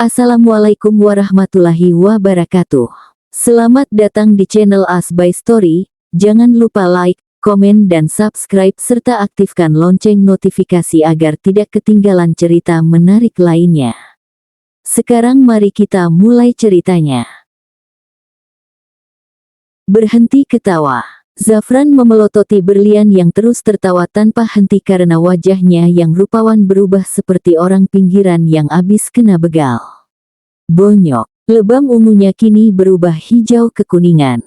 Assalamualaikum warahmatullahi wabarakatuh. Selamat datang di channel As by Story. Jangan lupa like, komen dan subscribe serta aktifkan lonceng notifikasi agar tidak ketinggalan cerita menarik lainnya. Sekarang mari kita mulai ceritanya. Berhenti ketawa. Zafran memelototi berlian yang terus tertawa tanpa henti karena wajahnya yang rupawan berubah seperti orang pinggiran yang abis kena begal. Bonyok, lebam ungunya kini berubah hijau kekuningan.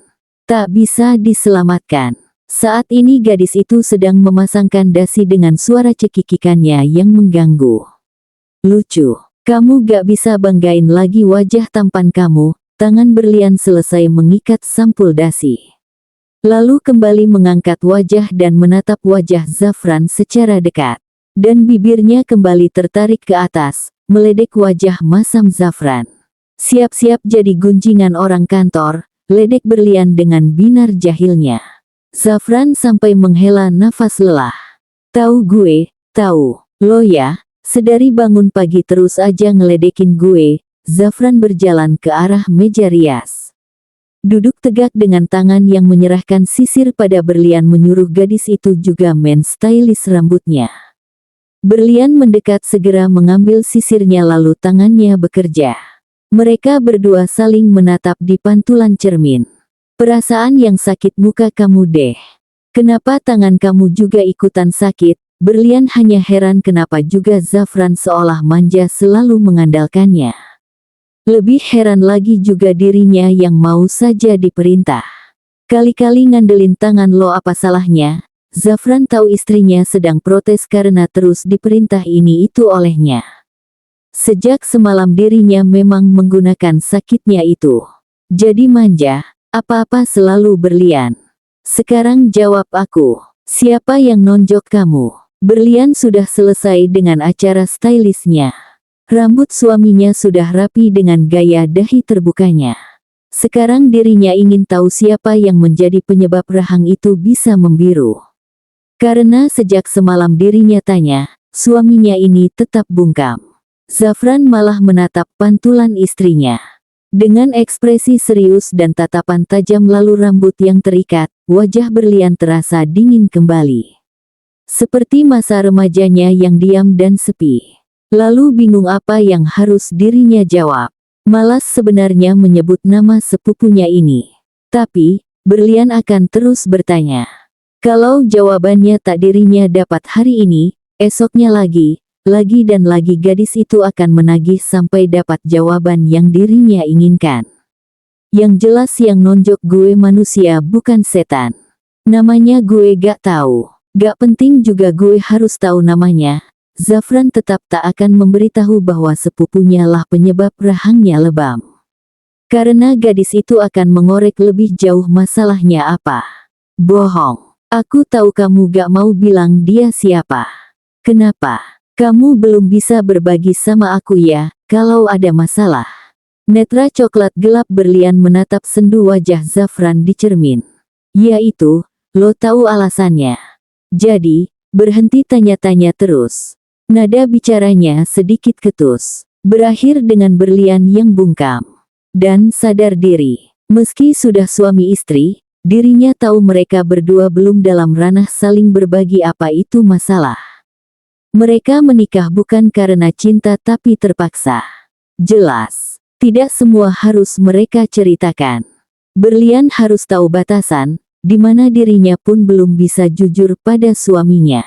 Tak bisa diselamatkan. Saat ini gadis itu sedang memasangkan dasi dengan suara cekikikannya yang mengganggu. Lucu, kamu gak bisa banggain lagi wajah tampan kamu. Tangan berlian selesai mengikat sampul dasi. Lalu kembali mengangkat wajah dan menatap wajah Zafran secara dekat. Dan bibirnya kembali tertarik ke atas, meledek wajah masam Zafran. Siap-siap jadi gunjingan orang kantor, ledek berlian dengan binar jahilnya. Zafran sampai menghela nafas lelah. Tahu gue, tahu, lo ya, sedari bangun pagi terus aja ngeledekin gue. Zafran berjalan ke arah meja rias. Duduk tegak dengan tangan yang menyerahkan sisir pada berlian menyuruh gadis itu juga men-stylish rambutnya. Berlian mendekat segera mengambil sisirnya lalu tangannya bekerja. Mereka berdua saling menatap di pantulan cermin. Perasaan yang sakit muka kamu deh. Kenapa tangan kamu juga ikutan sakit? Berlian hanya heran kenapa juga Zafran seolah manja selalu mengandalkannya. Lebih heran lagi juga dirinya yang mau saja diperintah. Kali-kali ngandelin tangan lo apa salahnya? Zafran tahu istrinya sedang protes karena terus diperintah ini itu olehnya. Sejak semalam dirinya memang menggunakan sakitnya itu. Jadi manja, apa-apa selalu berlian. Sekarang jawab aku, siapa yang nonjok kamu? Berlian sudah selesai dengan acara stylistnya. Rambut suaminya sudah rapi dengan gaya dahi terbukanya. Sekarang dirinya ingin tahu siapa yang menjadi penyebab rahang itu bisa membiru. Karena sejak semalam dirinya tanya, suaminya ini tetap bungkam. Zafran malah menatap pantulan istrinya. Dengan ekspresi serius dan tatapan tajam lalu rambut yang terikat, wajah berlian terasa dingin kembali. Seperti masa remajanya yang diam dan sepi. Lalu bingung apa yang harus dirinya jawab. Malas sebenarnya menyebut nama sepupunya ini. Tapi, berlian akan terus bertanya. Kalau jawabannya tak dirinya dapat hari ini, esoknya lagi dan lagi gadis itu akan menagih sampai dapat jawaban yang dirinya inginkan. Yang jelas yang nonjok gue manusia bukan setan. Namanya gue gak tahu. Gak penting juga gue harus tahu namanya. Zafran tetap tak akan memberitahu bahwa sepupunya lah penyebab rahangnya lebam. Karena gadis itu akan mengorek lebih jauh masalahnya apa. Bohong. Aku tahu kamu gak mau bilang dia siapa. Kenapa? Kamu belum bisa berbagi sama aku ya, kalau ada masalah. Netra coklat gelap berlian menatap sendu wajah Zafran di cermin. Yaitu, lo tahu alasannya. Jadi, berhenti tanya-tanya terus. Nada bicaranya sedikit ketus, berakhir dengan berlian yang bungkam. Dan sadar diri, meski sudah suami istri, dirinya tahu mereka berdua belum dalam ranah saling berbagi apa itu masalah. Mereka menikah bukan karena cinta tapi terpaksa. Jelas, tidak semua harus mereka ceritakan. Berlian harus tahu batasan, di mana dirinya pun belum bisa jujur pada suaminya.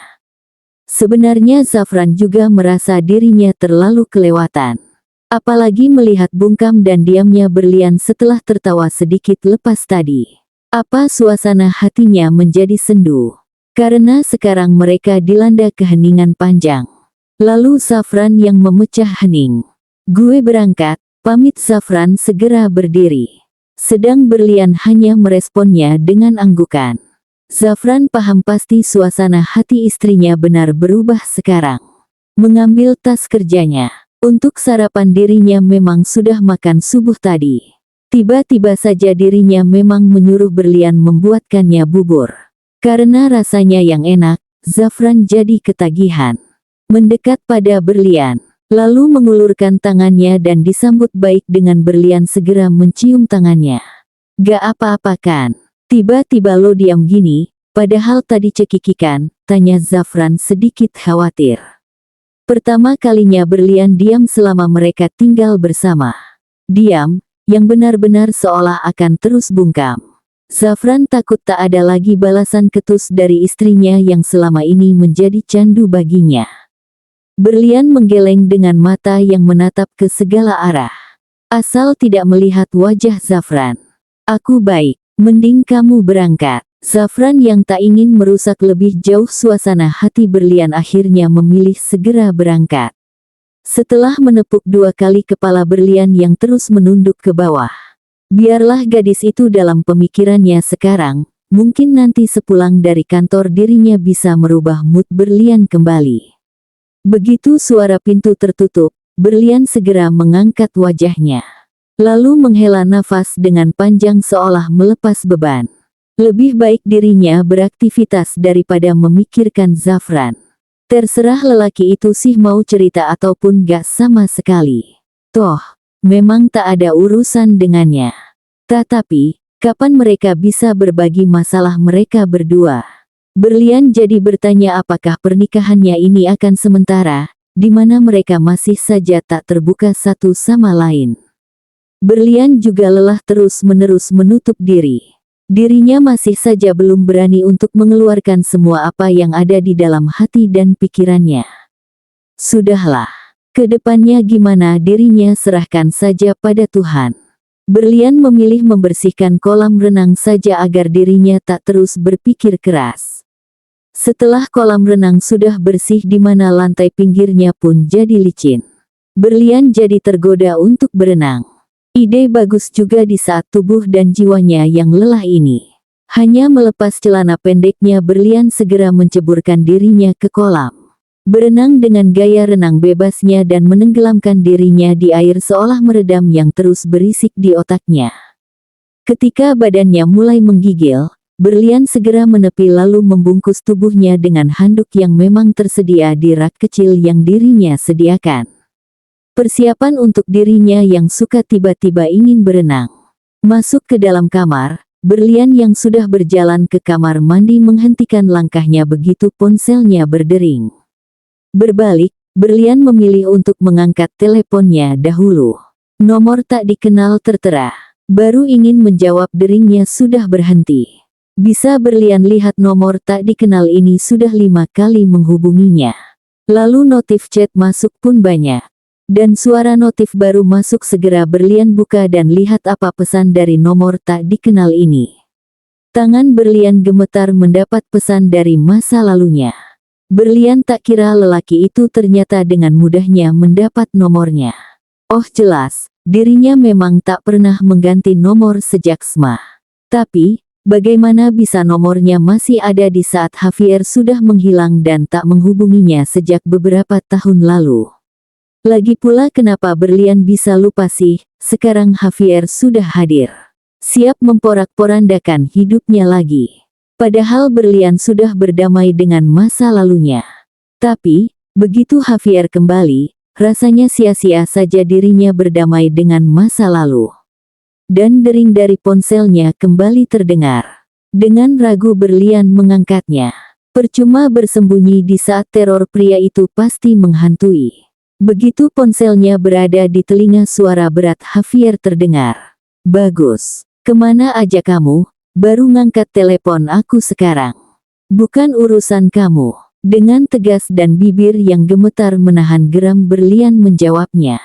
Sebenarnya Zafran juga merasa dirinya terlalu kelewatan. Apalagi melihat bungkam dan diamnya berlian setelah tertawa sedikit lepas tadi. Apa suasana hatinya menjadi sendu. Karena sekarang mereka dilanda keheningan panjang. Lalu Zafran yang memecah hening. Gue berangkat, pamit. Zafran segera berdiri. Sedang berlian hanya meresponnya dengan anggukan. Zafran paham pasti suasana hati istrinya benar berubah sekarang. Mengambil tas kerjanya. Untuk sarapan dirinya memang sudah makan subuh tadi. Tiba-tiba saja dirinya memang menyuruh berlian membuatkannya bubur. Karena rasanya yang enak, Zafran jadi ketagihan. Mendekat pada berlian. Lalu mengulurkan tangannya dan disambut baik dengan Berlian segera mencium tangannya. Gak apa-apa kan? Tiba-tiba lo diam gini, padahal tadi cekikikan, tanya Zafran sedikit khawatir. Pertama kalinya Berlian diam selama mereka tinggal bersama. Diam, yang benar-benar seolah akan terus bungkam. Zafran takut tak ada lagi balasan ketus dari istrinya yang selama ini menjadi candu baginya. Berlian menggeleng dengan mata yang menatap ke segala arah. Asal tidak melihat wajah Zafran. Aku baik, mending kamu berangkat. Zafran yang tak ingin merusak lebih jauh suasana hati Berlian akhirnya memilih segera berangkat. Setelah menepuk 2 kali kepala Berlian yang terus menunduk ke bawah. Biarlah gadis itu dalam pemikirannya sekarang, mungkin nanti sepulang dari kantor dirinya bisa merubah mood Berlian kembali. Begitu suara pintu tertutup, Berlian segera mengangkat wajahnya. Lalu menghela nafas dengan panjang seolah melepas beban. Lebih baik dirinya beraktivitas daripada memikirkan Zafran. Terserah lelaki itu sih mau cerita ataupun gak sama sekali. Toh, memang tak ada urusan dengannya. Tetapi, kapan mereka bisa berbagi masalah mereka berdua? Berlian jadi bertanya apakah pernikahannya ini akan sementara, di mana mereka masih saja tak terbuka satu sama lain. Berlian juga lelah terus-menerus menutup diri. Dirinya masih saja belum berani untuk mengeluarkan semua apa yang ada di dalam hati dan pikirannya. Sudahlah, ke depannya gimana dirinya serahkan saja pada Tuhan. Berlian memilih membersihkan kolam renang saja agar dirinya tak terus berpikir keras. Setelah kolam renang sudah bersih di mana lantai pinggirnya pun jadi licin. Berlian jadi tergoda untuk berenang. Ide bagus juga di saat tubuh dan jiwanya yang lelah ini. Hanya melepas celana pendeknya Berlian segera menceburkan dirinya ke kolam. Berenang dengan gaya renang bebasnya dan menenggelamkan dirinya di air seolah meredam yang terus berisik di otaknya. Ketika badannya mulai menggigil, Berlian segera menepi lalu membungkus tubuhnya dengan handuk yang memang tersedia di rak kecil yang dirinya sediakan. Persiapan untuk dirinya yang suka tiba-tiba ingin berenang. Masuk ke dalam kamar, Berlian yang sudah berjalan ke kamar mandi menghentikan langkahnya begitu ponselnya berdering. Berbalik, Berlian memilih untuk mengangkat teleponnya dahulu. Nomor tak dikenal tertera. Baru ingin menjawab deringnya sudah berhenti. Bisa Berlian lihat nomor tak dikenal ini sudah 5 kali menghubunginya. Lalu notif chat masuk pun banyak. Dan suara notif baru masuk segera Berlian buka dan lihat apa pesan dari nomor tak dikenal ini. Tangan Berlian gemetar mendapat pesan dari masa lalunya. Berlian tak kira lelaki itu ternyata dengan mudahnya mendapat nomornya. Oh jelas, dirinya memang tak pernah mengganti nomor sejak SMA. Tapi, bagaimana bisa nomornya masih ada di saat Javier sudah menghilang dan tak menghubunginya sejak beberapa tahun lalu? Lagi pula kenapa Berlian bisa lupa sih, sekarang Javier sudah hadir. Siap memporak-porandakan hidupnya lagi. Padahal Berlian sudah berdamai dengan masa lalunya. Tapi, begitu Javier kembali, rasanya sia-sia saja dirinya berdamai dengan masa lalu. Dan dering dari ponselnya kembali terdengar. Dengan ragu Berlian mengangkatnya. Percuma bersembunyi di saat teror pria itu pasti menghantui. Begitu ponselnya berada di telinga suara berat Javier terdengar. Bagus, kemana aja kamu? Baru ngangkat telepon aku sekarang. Bukan urusan kamu. Dengan tegas dan bibir yang gemetar menahan geram Berlian menjawabnya.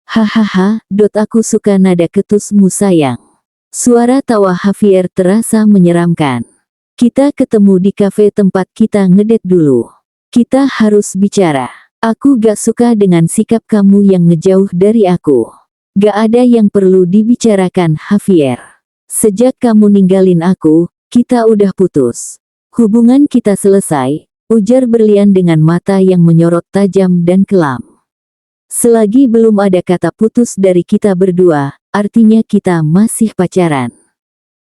Hahaha, aku suka nada ketusmu sayang. Suara tawa Javier terasa menyeramkan. Kita ketemu di kafe tempat kita ngedet dulu. Kita harus bicara. Aku gak suka dengan sikap kamu yang ngejauh dari aku. Gak ada yang perlu dibicarakan Javier. Sejak kamu ninggalin aku, kita udah putus. Hubungan kita selesai, ujar Berlian dengan mata yang menyorot tajam dan kelam. Selagi belum ada kata putus dari kita berdua, artinya kita masih pacaran.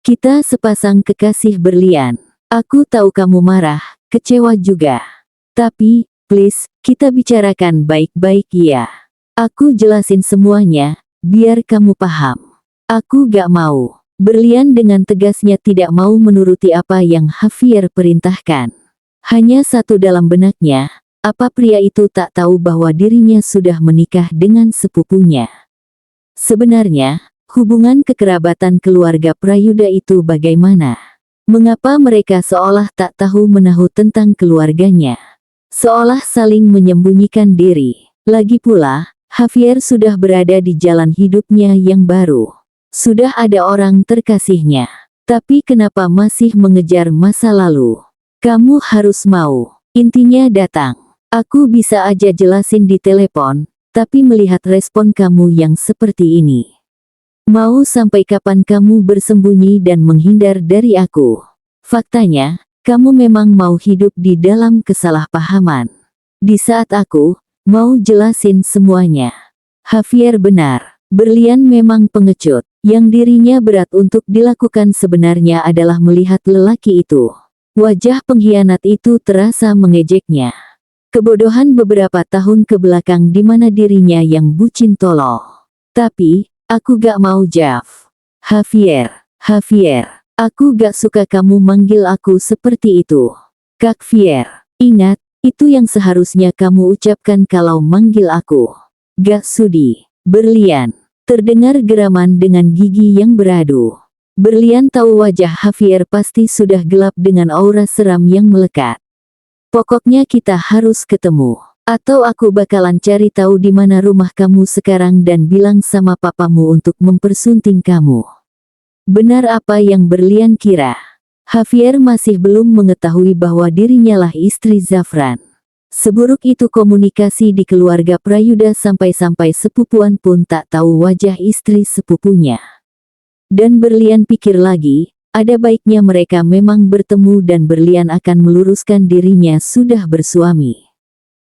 Kita sepasang kekasih Berlian. Aku tahu kamu marah, kecewa juga. Tapi, please, Kita bicarakan baik-baik ya. Aku jelasin semuanya, biar kamu paham. Aku gak mau. Berlian dengan tegasnya tidak mau menuruti apa yang Javier perintahkan. Hanya satu dalam benaknya, apa pria itu tak tahu bahwa dirinya sudah menikah dengan sepupunya. Sebenarnya, hubungan kekerabatan keluarga Prayuda itu bagaimana? Mengapa mereka seolah tak tahu menahu tentang keluarganya? Seolah saling menyembunyikan diri. Lagi pula, Javier sudah berada di jalan hidupnya yang baru. Sudah ada orang terkasihnya. Tapi kenapa masih mengejar masa lalu? Kamu harus mau. Intinya datang. Aku bisa aja jelasin di telepon, tapi melihat respon kamu yang seperti ini. Mau sampai kapan kamu bersembunyi dan menghindar dari aku? Faktanya, kamu memang mau hidup di dalam kesalahpahaman. Di saat aku mau jelasin semuanya. Javier benar. Berlian memang pengecut. Yang dirinya berat untuk dilakukan sebenarnya adalah melihat lelaki itu. Wajah pengkhianat itu terasa mengejeknya. Kebodohan beberapa tahun ke belakang di mana dirinya yang bucin tolol. Tapi, aku gak mau Javier, aku gak suka kamu manggil aku seperti itu. Kak Vier, ingat, itu yang seharusnya kamu ucapkan kalau manggil aku. Gak sudi. Berlian. Terdengar geraman dengan gigi yang beradu. Berlian tahu wajah Javier pasti sudah gelap dengan aura seram yang melekat. Pokoknya kita harus ketemu. Atau aku bakalan cari tahu di mana rumah kamu sekarang dan bilang sama papamu untuk mempersunting kamu. Benar apa yang Berlian kira. Javier masih belum mengetahui bahwa dirinya lah istri Zafran. Seburuk itu komunikasi di keluarga Prayuda sampai-sampai sepupuan pun tak tahu wajah istri sepupunya. Dan Berlian pikir lagi, ada baiknya mereka memang bertemu dan Berlian akan meluruskan dirinya sudah bersuami.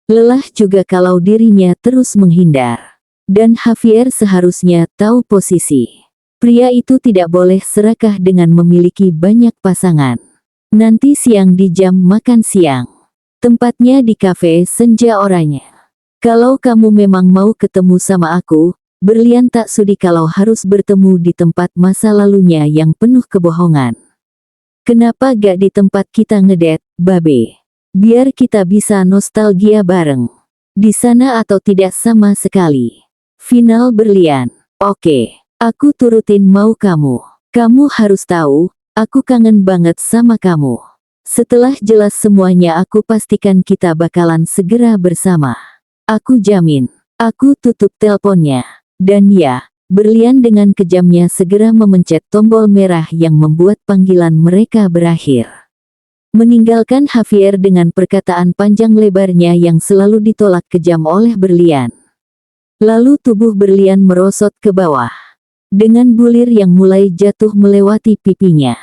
Lelah juga kalau dirinya terus menghindar. Dan Javier seharusnya tahu posisi. Pria itu tidak boleh serakah dengan memiliki banyak pasangan. Nanti siang di jam makan siang. Tempatnya di kafe Senja Oranye. Kalau kamu memang mau ketemu sama aku, Berlian tak sudi kalau harus bertemu di tempat masa lalunya yang penuh kebohongan. Kenapa gak di tempat kita ngedet, Babe? Biar kita bisa nostalgia bareng. Di sana atau tidak sama sekali. Final Berlian. Oke, aku turutin mau kamu. Kamu harus tahu, aku kangen banget sama kamu. Setelah jelas semuanya aku pastikan kita bakalan segera bersama. Aku jamin. Aku tutup teleponnya. Dan ya, Berlian dengan kejamnya segera memencet tombol merah yang membuat panggilan mereka berakhir. Meninggalkan Javier dengan perkataan panjang lebarnya yang selalu ditolak kejam oleh Berlian. Lalu tubuh Berlian merosot ke bawah. Dengan bulir yang mulai jatuh melewati pipinya.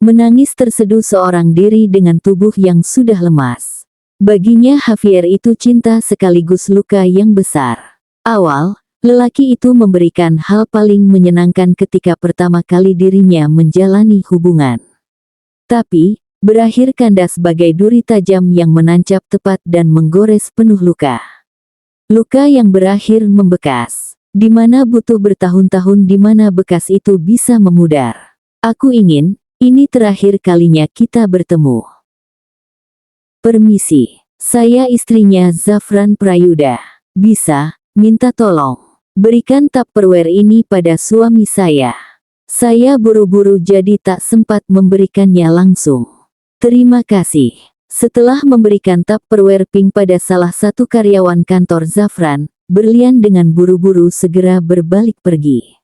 Menangis terseduh seorang diri dengan tubuh yang sudah lemas. Baginya Javier itu cinta sekaligus luka yang besar. Awal, lelaki itu memberikan hal paling menyenangkan ketika pertama kali dirinya menjalani hubungan. Tapi, berakhir kandas bagai duri tajam yang menancap tepat dan menggores penuh luka. Luka yang berakhir membekas. Di mana butuh bertahun-tahun di mana bekas itu bisa memudar. Aku ingin, ini terakhir kalinya kita bertemu. Permisi, saya istrinya Zafran Prayuda. Bisa, minta tolong. Berikan Tupperware ini pada suami saya. Saya buru-buru jadi tak sempat memberikannya langsung. Terima kasih. Setelah memberikan Tupperware pink pada salah satu karyawan kantor Zafran, Berlian dengan buru-buru segera berbalik pergi.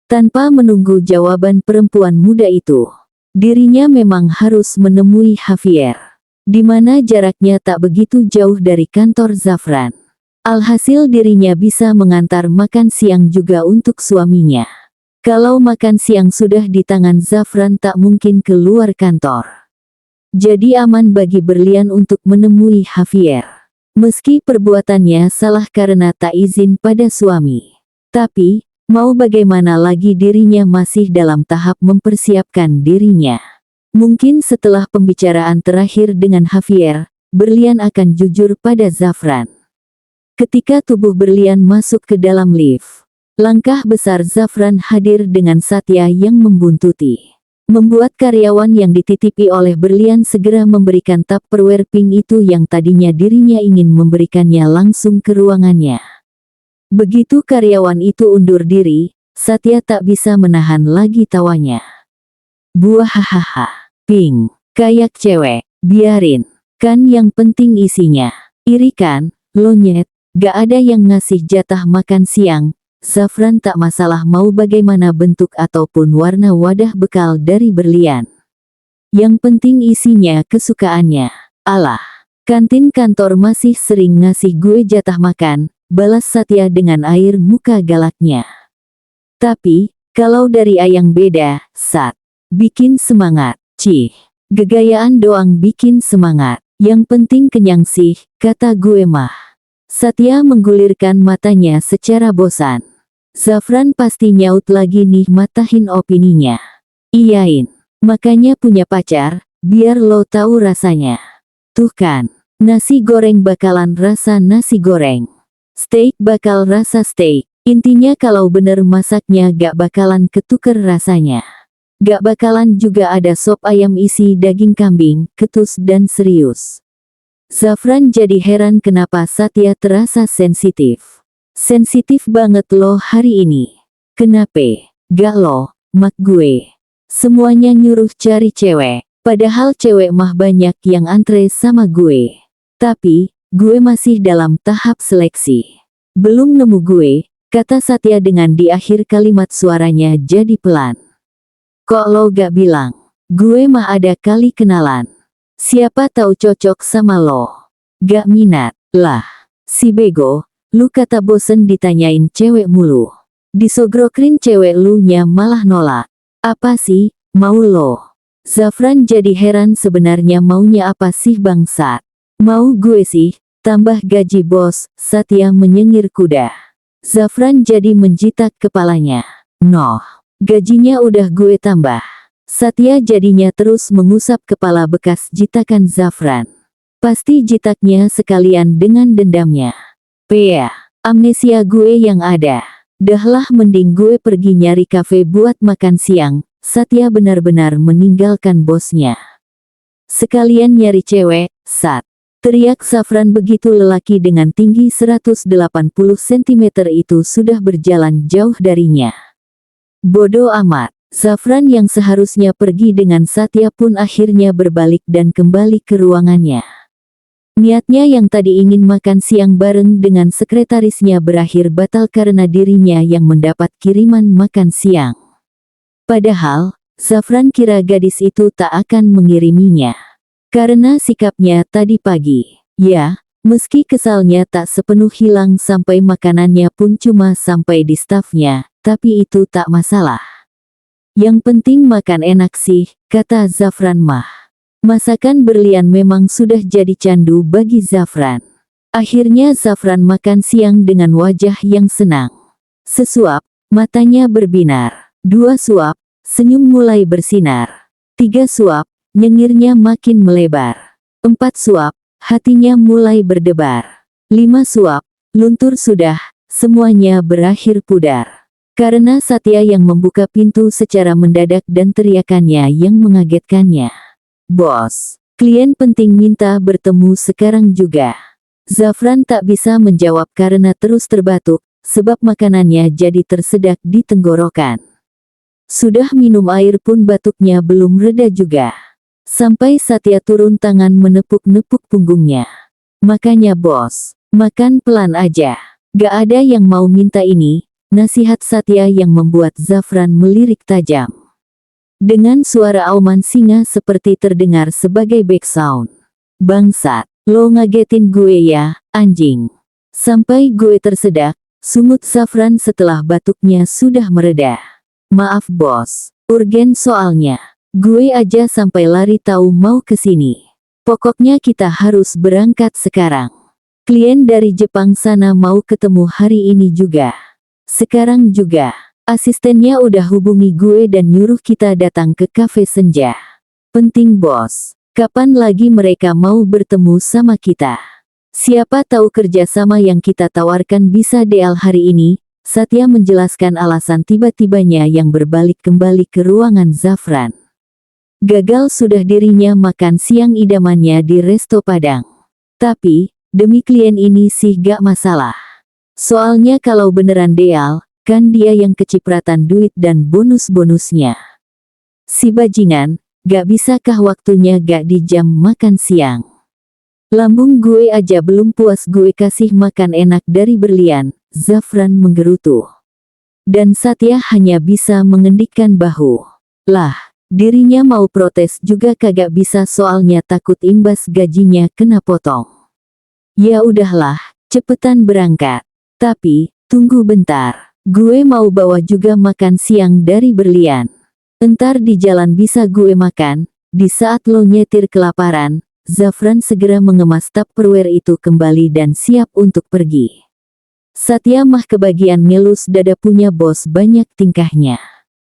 Tanpa menunggu jawaban perempuan muda itu. Dirinya memang harus menemui Javier. Di mana jaraknya tak begitu jauh dari kantor Zafran. Alhasil dirinya bisa mengantar makan siang juga untuk suaminya. Kalau makan siang sudah di tangan Zafran tak mungkin keluar kantor. Jadi aman bagi Berlian untuk menemui Javier. Meski perbuatannya salah karena tak izin pada suami. Tapi, mau bagaimana lagi dirinya masih dalam tahap mempersiapkan dirinya. Mungkin setelah pembicaraan terakhir dengan Javier, Berlian akan jujur pada Zafran. Ketika tubuh Berlian masuk ke dalam lift, langkah besar Zafran hadir dengan Satya yang membuntuti. Membuat karyawan yang dititipi oleh Berlian segera memberikan Tupperware pink itu yang tadinya dirinya ingin memberikannya langsung ke ruangannya. Begitu karyawan itu undur diri, Satya tak bisa menahan lagi tawanya. Buah hahaha, pink, kayak cewek, biarin, kan yang penting isinya. Iri kan, lo nyet, gak ada yang ngasih jatah makan siang. Zafran tak masalah mau bagaimana bentuk ataupun warna wadah bekal dari Berlian. Yang penting isinya kesukaannya. Alah, kantin kantor masih sering ngasih gue jatah makan, balas Satya dengan air muka galaknya. Tapi, kalau dari ayang beda, Sat. Bikin semangat, cih. Gegayaan doang bikin semangat. Yang penting kenyang sih, kata gue mah. Satya menggulirkan matanya secara bosan. Zafran pasti nyaut lagi nih matahin opininya. Iyain, makanya punya pacar, biar lo tahu rasanya. Tuh kan, nasi goreng bakalan rasa nasi goreng. Steak bakal rasa steak. Intinya kalau bener masaknya gak bakalan ketuker rasanya. Gak bakalan juga ada sop ayam isi daging kambing, ketus dan serius. Zafran jadi heran kenapa Satya terasa sensitif. Sensitif banget lo hari ini. Kenapa? Gak lo, mak gue. Semuanya nyuruh cari cewek, padahal cewek mah banyak yang antre sama gue. Tapi, gue masih dalam tahap seleksi. Belum nemu gue, kata Satya dengan di akhir kalimat suaranya jadi pelan. Kok lo gak bilang? Gue mah ada kali kenalan. Siapa tahu cocok sama lo. Gak minat, lah. Si bego. Lu kata bosen ditanyain cewek mulu. Disogokrin cewek lu nya malah nolak. Apa sih, mau lo? Zafran jadi heran sebenarnya maunya apa sih bangsat. Mau gue sih, tambah gaji bos, Satya menyengir kuda. Zafran jadi menjitak kepalanya. Noh, gajinya udah gue tambah. Satya jadinya terus mengusap kepala bekas jitakan Zafran. Pasti jitaknya sekalian dengan dendamnya. Pea, amnesia gue yang ada. Dahlah mending gue pergi nyari kafe buat makan siang. Satya benar-benar meninggalkan bosnya. Sekalian nyari cewek, Sat. Teriak Zafran begitu lelaki dengan tinggi 180 cm itu sudah berjalan jauh darinya. Bodoh amat. Zafran yang seharusnya pergi dengan Satya pun akhirnya berbalik dan kembali ke ruangannya. Niatnya yang tadi ingin makan siang bareng dengan sekretarisnya berakhir batal karena dirinya yang mendapat kiriman makan siang. Padahal, Zafran kira gadis itu tak akan mengiriminya. Karena sikapnya tadi pagi. Ya, meski kesalnya tak sepenuh hilang sampai makanannya pun cuma sampai di stafnya, tapi itu tak masalah. Yang penting makan enak sih, kata Zafran mah. Masakan Berlian memang sudah jadi candu bagi Zafran. Akhirnya Zafran makan siang dengan wajah yang senang. Sesuap, matanya berbinar. 2 suap, senyum mulai bersinar. 3 suap, nyengirnya makin melebar. 4 suap, hatinya mulai berdebar. 5 suap, luntur sudah, semuanya berakhir pudar. Karena Satya yang membuka pintu secara mendadak dan teriakannya yang mengagetkannya. Bos, klien penting minta bertemu sekarang juga. Zafran tak bisa menjawab karena terus terbatuk, sebab makanannya jadi tersedak di tenggorokan. Sudah minum air pun batuknya belum reda juga. Sampai Satya turun tangan menepuk-nepuk punggungnya. Makanya bos, makan pelan aja. Gak ada yang mau minta ini, nasihat Satya yang membuat Zafran melirik tajam. Dengan suara auman singa seperti terdengar sebagai background. Bangsat, lo ngagetin gue ya, anjing. Sampai gue tersedak, sungut Zafran setelah batuknya sudah mereda. Maaf bos, urgen soalnya. Gue aja sampai lari tahu mau kesini. Pokoknya kita harus berangkat sekarang. Klien dari Jepang sana mau ketemu hari ini juga. Sekarang juga. Asistennya udah hubungi gue dan nyuruh kita datang ke kafe senja. Penting bos. Kapan lagi mereka mau bertemu sama kita? Siapa tahu kerjasama yang kita tawarkan bisa deal hari ini. Satya menjelaskan alasan tiba-tibanya yang berbalik kembali ke ruangan Zafran. Gagal sudah dirinya makan siang idamannya di resto Padang. Tapi, demi klien ini sih gak masalah. Soalnya kalau beneran deal, kan dia yang kecipratan duit dan bonus-bonusnya. Si bajingan, gak bisakah waktunya gak di jam makan siang? Lambung gue aja belum puas gue kasih makan enak dari berlian, Zafran menggerutu. Dan Satya hanya bisa mengendikkan bahu. Lah, dirinya mau protes juga kagak bisa soalnya takut imbas gajinya kena potong. Ya udahlah, cepetan berangkat. Tapi, tunggu bentar. Gue mau bawa juga makan siang dari berlian. Entar di jalan bisa gue makan. Di saat lo nyetir kelaparan, Zafran segera mengemas Tupperware itu kembali dan siap untuk pergi. Satya mah kebagian ngelus dada punya bos banyak tingkahnya.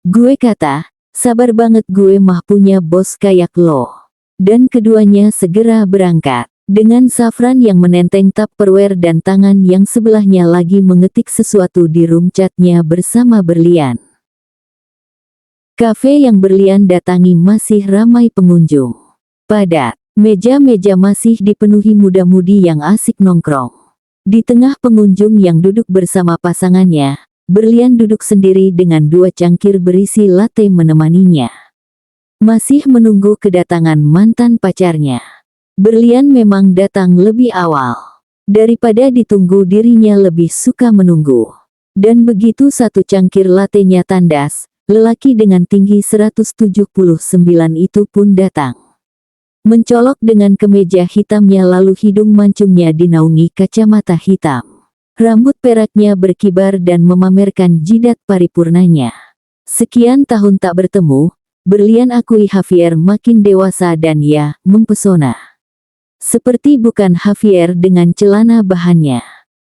Gue kata, sabar banget gue mah punya bos kayak lo. Dan keduanya segera berangkat. Dengan Zafran yang menenteng Tupperware dan tangan yang sebelahnya lagi mengetik sesuatu di room chatnya bersama berlian. Kafe yang berlian datangi masih ramai pengunjung. Padat, meja-meja masih dipenuhi muda-mudi yang asik nongkrong. Di tengah pengunjung yang duduk bersama pasangannya, berlian duduk sendiri dengan 2 cangkir berisi latte menemaninya. Masih menunggu kedatangan mantan pacarnya. Berlian memang datang lebih awal. Daripada ditunggu dirinya lebih suka menunggu. Dan begitu 1 cangkir latte-nya tandas, lelaki dengan tinggi 179 itu pun datang. Mencolok dengan kemeja hitamnya lalu hidung mancungnya dinaungi kacamata hitam. Rambut peraknya berkibar dan memamerkan jidat paripurnanya. Sekian tahun tak bertemu, berlian akui Javier makin dewasa dan ya, mempesona. Seperti bukan Javier dengan celana bahannya.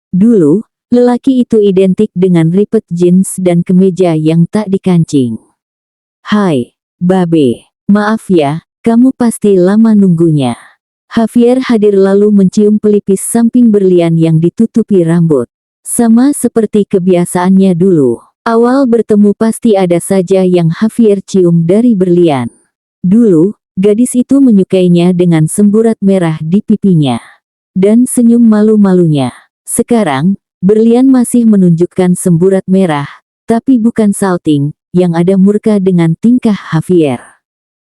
Dulu, lelaki itu identik dengan ripped jeans dan kemeja yang tak dikancing. Hai, Babe. Maaf ya, kamu pasti lama nunggunya. Javier hadir lalu mencium pelipis samping berlian yang ditutupi rambut. Sama seperti kebiasaannya dulu. Awal bertemu pasti ada saja yang Javier cium dari berlian. Dulu, gadis itu menyukainya dengan semburat merah di pipinya. Dan senyum malu-malunya. Sekarang, berlian masih menunjukkan semburat merah, tapi bukan salting, yang ada murka dengan tingkah Javier.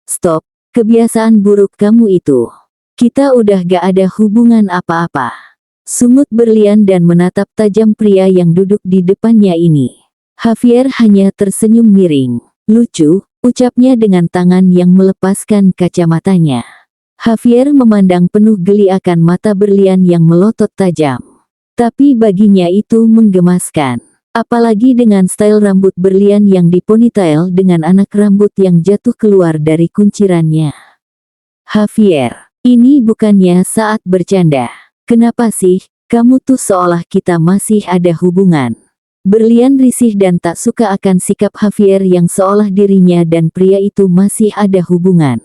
Stop, kebiasaan buruk kamu itu. Kita udah gak ada hubungan apa-apa. Sungut berlian dan menatap tajam pria yang duduk di depannya ini. Javier hanya tersenyum miring. Lucu, ucapnya dengan tangan yang melepaskan kacamatanya. Javier memandang penuh geli akan mata berlian yang melotot tajam. Tapi baginya itu menggemaskan. Apalagi dengan style rambut berlian yang diponytail dengan anak rambut yang jatuh keluar dari kuncirannya. Javier, ini bukannya saat bercanda. Kenapa sih, kamu tuh seolah kita masih ada hubungan. Berlian risih dan tak suka akan sikap Javier yang seolah dirinya dan pria itu masih ada hubungan.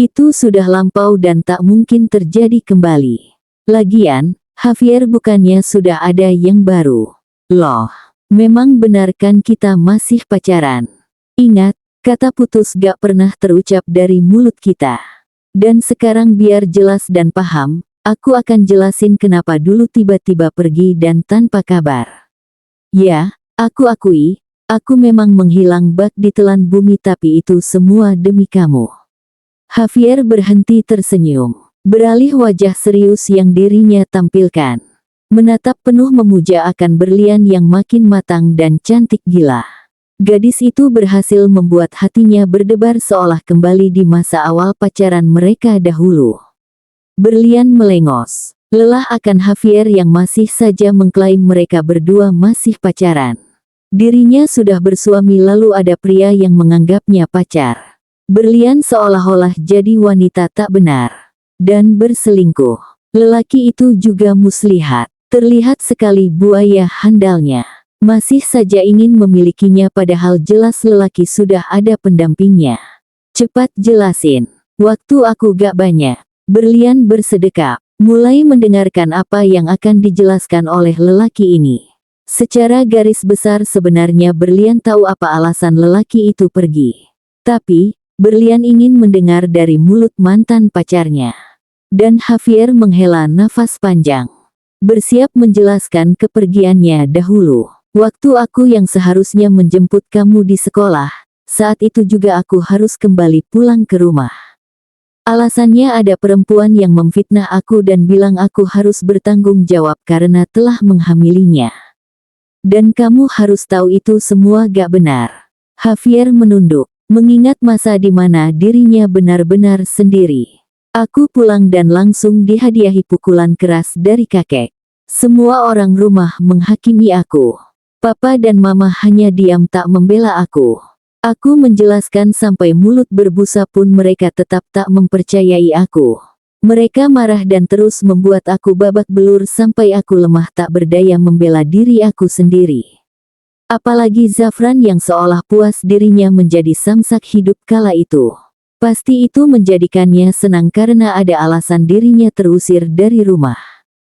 Itu sudah lampau dan tak mungkin terjadi kembali. Lagian, Javier bukannya sudah ada yang baru. Loh, memang benar kan kita masih pacaran? Ingat, kata putus gak pernah terucap dari mulut kita. Dan sekarang biar jelas dan paham, aku akan jelasin kenapa dulu tiba-tiba pergi dan tanpa kabar. Ya, aku akui, aku memang menghilang bak ditelan bumi tapi itu semua demi kamu. Javier berhenti tersenyum. Beralih wajah serius yang dirinya tampilkan. Menatap penuh memuja akan berlian yang makin matang dan cantik gila. Gadis itu berhasil membuat hatinya berdebar seolah kembali di masa awal pacaran mereka dahulu. Berlian melengos. Lelah akan Javier yang masih saja mengklaim mereka berdua masih pacaran. Dirinya sudah bersuami lalu ada pria yang menganggapnya pacar. Berlian seolah-olah jadi wanita tak benar. Dan berselingkuh. Lelaki itu juga muslihat. Terlihat sekali buaya handalnya. Masih saja ingin memilikinya padahal jelas lelaki sudah ada pendampingnya. Cepat jelasin. Waktu aku gak banyak. Berlian bersedekap, mulai mendengarkan apa yang akan dijelaskan oleh lelaki ini. Secara garis besar sebenarnya Berlian tahu apa alasan lelaki itu pergi. Tapi, Berlian ingin mendengar dari mulut mantan pacarnya. Dan Javier menghela nafas panjang. Bersiap menjelaskan kepergiannya dahulu. Waktu aku yang seharusnya menjemput kamu di sekolah, saat itu juga aku harus kembali pulang ke rumah. Alasannya ada perempuan yang memfitnah aku dan bilang aku harus bertanggung jawab karena telah menghamilinya. Dan kamu harus tahu itu semua gak benar. Javier menunduk, mengingat masa di mana dirinya benar-benar sendiri. Aku pulang dan langsung dihadiahi pukulan keras dari kakek. Semua orang rumah menghakimi aku. Papa dan mama hanya diam tak membela aku. Aku menjelaskan sampai mulut berbusa pun mereka tetap tak mempercayai aku. Mereka marah dan terus membuat aku babak belur sampai aku lemah tak berdaya membela diri aku sendiri. Apalagi Zafran yang seolah puas dirinya menjadi samsak hidup kala itu. Pasti itu menjadikannya senang karena ada alasan dirinya terusir dari rumah.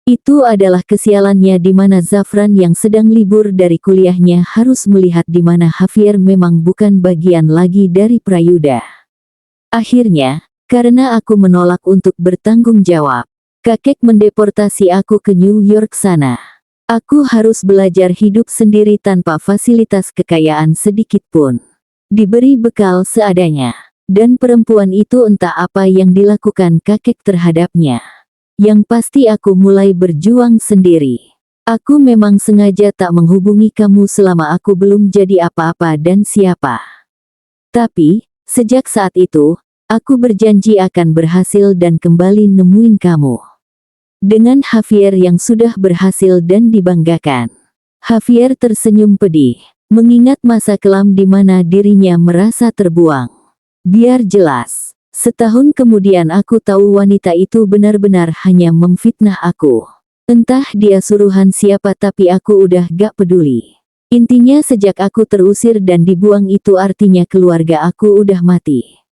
Itu adalah kesialannya di mana Zafran yang sedang libur dari kuliahnya harus melihat di mana Javier memang bukan bagian lagi dari Prayuda. Akhirnya, karena aku menolak untuk bertanggung jawab, kakek mendeportasi aku ke New York sana. Aku harus belajar hidup sendiri tanpa fasilitas kekayaan sedikit pun. Diberi bekal seadanya. Dan perempuan itu entah apa yang dilakukan kakek terhadapnya. Yang pasti aku mulai berjuang sendiri. Aku memang sengaja tak menghubungi kamu selama aku belum jadi apa-apa dan siapa. Tapi, sejak saat itu, aku berjanji akan berhasil dan kembali nemuin kamu. Dengan Javier yang sudah berhasil dan dibanggakan. Javier tersenyum pedih, mengingat masa kelam di mana dirinya merasa terbuang. Biar jelas. Setahun kemudian aku tahu wanita itu benar-benar hanya memfitnah aku. Entah dia suruhan siapa tapi aku udah gak peduli. Intinya sejak aku terusir dan dibuang itu artinya keluarga aku udah mati.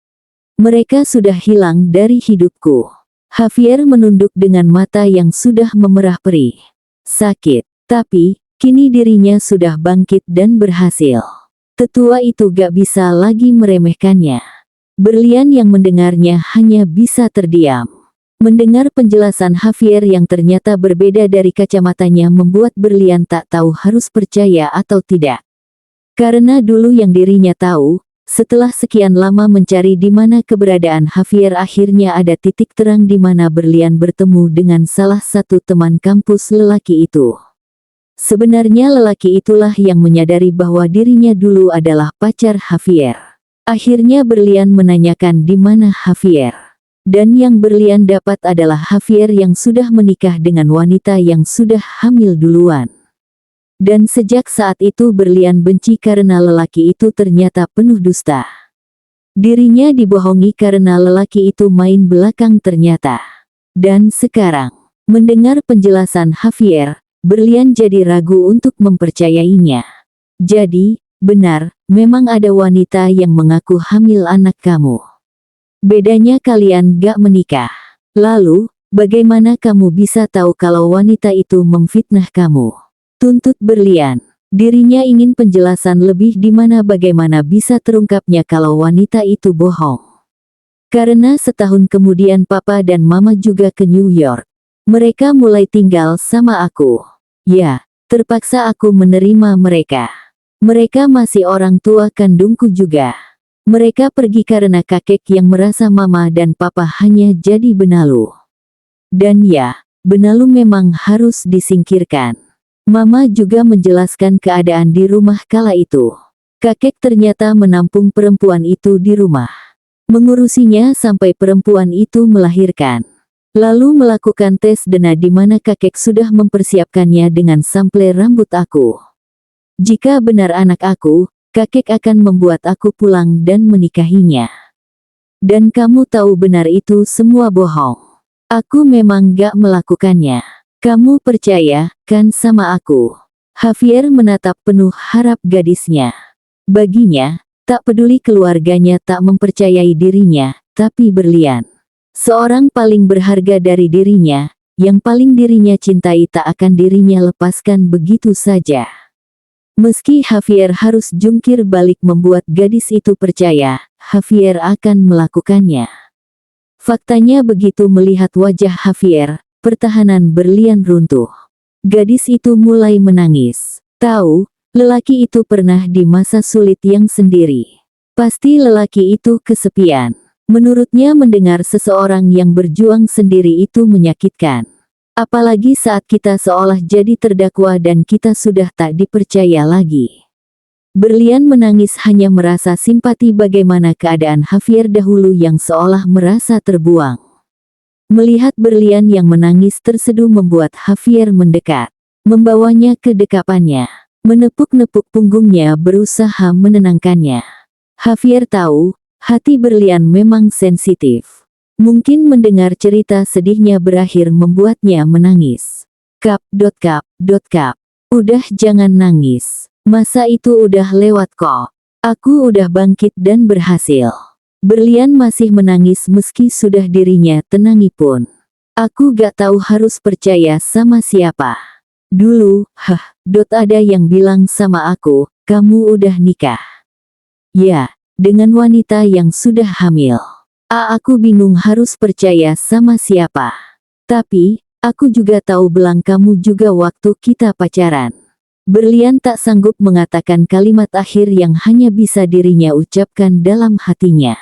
Mereka sudah hilang dari hidupku. Javier menunduk dengan mata yang sudah memerah perih. Sakit, tapi kini dirinya sudah bangkit dan berhasil. Tetua itu gak bisa lagi meremehkannya. Berlian yang mendengarnya hanya bisa terdiam. Mendengar penjelasan Javier yang ternyata berbeda dari kacamatanya membuat Berlian tak tahu harus percaya atau tidak. Karena dulu yang dirinya tahu, setelah sekian lama mencari di mana keberadaan Javier akhirnya ada titik terang di mana Berlian bertemu dengan salah satu teman kampus lelaki itu. Sebenarnya lelaki itulah yang menyadari bahwa dirinya dulu adalah pacar Javier. Akhirnya Berlian menanyakan di mana Javier. Dan yang Berlian dapat adalah Javier yang sudah menikah dengan wanita yang sudah hamil duluan. Dan sejak saat itu Berlian benci karena lelaki itu ternyata penuh dusta. Dirinya dibohongi karena lelaki itu main belakang ternyata. Dan sekarang, mendengar penjelasan Javier, Berlian jadi ragu untuk mempercayainya. Jadi, benar, memang ada wanita yang mengaku hamil anak kamu. Bedanya kalian gak menikah. Lalu, bagaimana kamu bisa tahu kalau wanita itu memfitnah kamu? Tuntut Berlian. Dirinya ingin penjelasan lebih di mana bagaimana bisa terungkapnya kalau wanita itu bohong. Karena setahun kemudian papa dan mama juga ke New York. Mereka mulai tinggal sama aku. Ya, terpaksa aku menerima mereka. Mereka masih orang tua kandungku juga. Mereka pergi karena kakek yang merasa mama dan papa hanya jadi benalu. Dan ya, benalu memang harus disingkirkan. Mama juga menjelaskan keadaan di rumah kala itu. Kakek ternyata menampung perempuan itu di rumah. Mengurusinya sampai perempuan itu melahirkan. Lalu melakukan tes DNA di mana kakek sudah mempersiapkannya dengan sampel rambut aku. Jika benar anak aku, kakek akan membuat aku pulang dan menikahinya. Dan kamu tahu benar itu semua bohong. Aku memang gak melakukannya. Kamu percaya, kan sama aku? Javier menatap penuh harap gadisnya. Baginya, tak peduli keluarganya tak mempercayai dirinya, tapi berlian. Seorang paling berharga dari dirinya, yang paling dirinya cintai tak akan dirinya lepaskan begitu saja. Meski Javier harus jungkir balik membuat gadis itu percaya, Javier akan melakukannya. Faktanya begitu melihat wajah Javier, pertahanan berlian runtuh. Gadis itu mulai menangis. Tahu, lelaki itu pernah di masa sulit yang sendiri. Pasti lelaki itu kesepian. Menurutnya mendengar seseorang yang berjuang sendiri itu menyakitkan. Apalagi saat kita seolah jadi terdakwa dan kita sudah tak dipercaya lagi. Berlian menangis hanya merasa simpati bagaimana keadaan Javier dahulu yang seolah merasa terbuang. Melihat berlian yang menangis terseduh membuat Javier mendekat. Membawanya ke dekapannya. Menepuk-nepuk punggungnya berusaha menenangkannya. Javier tahu, hati berlian memang sensitif. Mungkin mendengar cerita sedihnya berakhir membuatnya menangis. Kap. Udah jangan nangis. Masa itu udah lewat kok. Aku udah bangkit dan berhasil. Berlian masih menangis meski sudah dirinya tenangi pun. Aku gak tahu harus percaya sama siapa. Dulu, ada yang bilang sama aku, kamu udah nikah. Ya, dengan wanita yang sudah hamil. Aku bingung harus percaya sama siapa. Tapi, aku juga tahu belang kamu juga waktu kita pacaran. Berlian tak sanggup mengatakan kalimat akhir yang hanya bisa dirinya ucapkan dalam hatinya.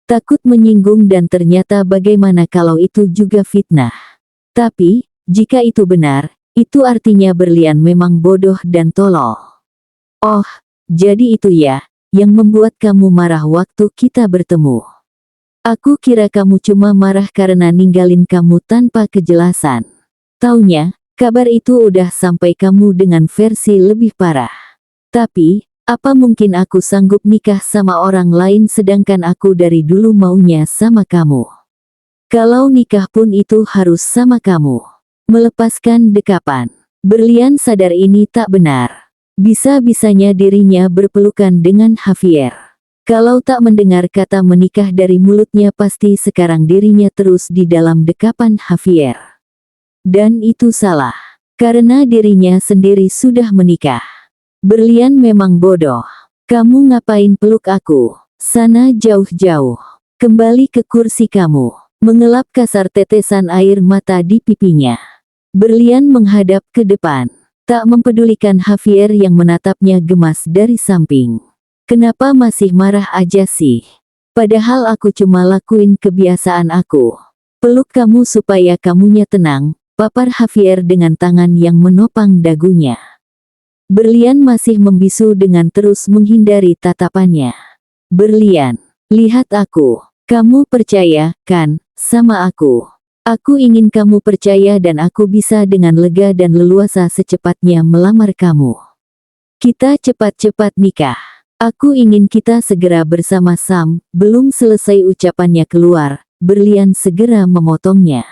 Takut menyinggung dan ternyata bagaimana kalau itu juga fitnah. Tapi, jika itu benar, itu artinya berlian memang bodoh dan tolol. Oh, jadi itu ya, yang membuat kamu marah waktu kita bertemu. Aku kira kamu cuma marah karena ninggalin kamu tanpa kejelasan. Taunya, kabar itu udah sampai kamu dengan versi lebih parah. Tapi, apa mungkin aku sanggup nikah sama orang lain sedangkan aku dari dulu maunya sama kamu. Kalau nikah pun itu harus sama kamu. Melepaskan dekapan. Berlian sadar ini tak benar. Bisa-bisanya dirinya berpelukan dengan Javier. Kalau tak mendengar kata menikah dari mulutnya pasti sekarang dirinya terus di dalam dekapan Javier. Dan itu salah. Karena dirinya sendiri sudah menikah. Berlian memang bodoh. Kamu ngapain peluk aku? Sana jauh-jauh. Kembali ke kursi kamu. Mengelap kasar tetesan air mata di pipinya. Berlian menghadap ke depan. Tak mempedulikan Javier yang menatapnya gemas dari samping. Kenapa masih marah aja sih? Padahal aku cuma lakuin kebiasaan aku. Peluk kamu supaya kamunya tenang, papar Javier dengan tangan yang menopang dagunya. Berlian masih membisu dengan terus menghindari tatapannya. Berlian, lihat aku. Kamu percaya, kan, sama aku? Aku ingin kamu percaya dan aku bisa dengan lega dan leluasa secepatnya melamar kamu. Kita cepat-cepat nikah. Aku ingin kita segera bersama Sam. Belum selesai ucapannya keluar, Berlian segera memotongnya.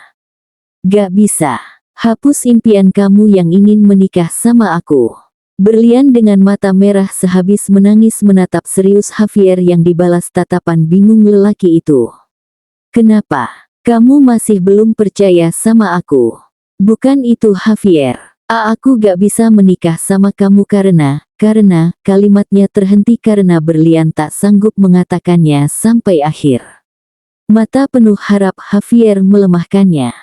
Gak bisa. Hapus impian kamu yang ingin menikah sama aku. Berlian dengan mata merah sehabis menangis menatap serius Javier yang dibalas tatapan bingung lelaki itu. Kenapa? Kamu masih belum percaya sama aku. Bukan itu Javier. Aku gak bisa menikah sama kamu karena kalimatnya terhenti karena Berlian tak sanggup mengatakannya sampai akhir. Mata penuh harap Javier melemahkannya.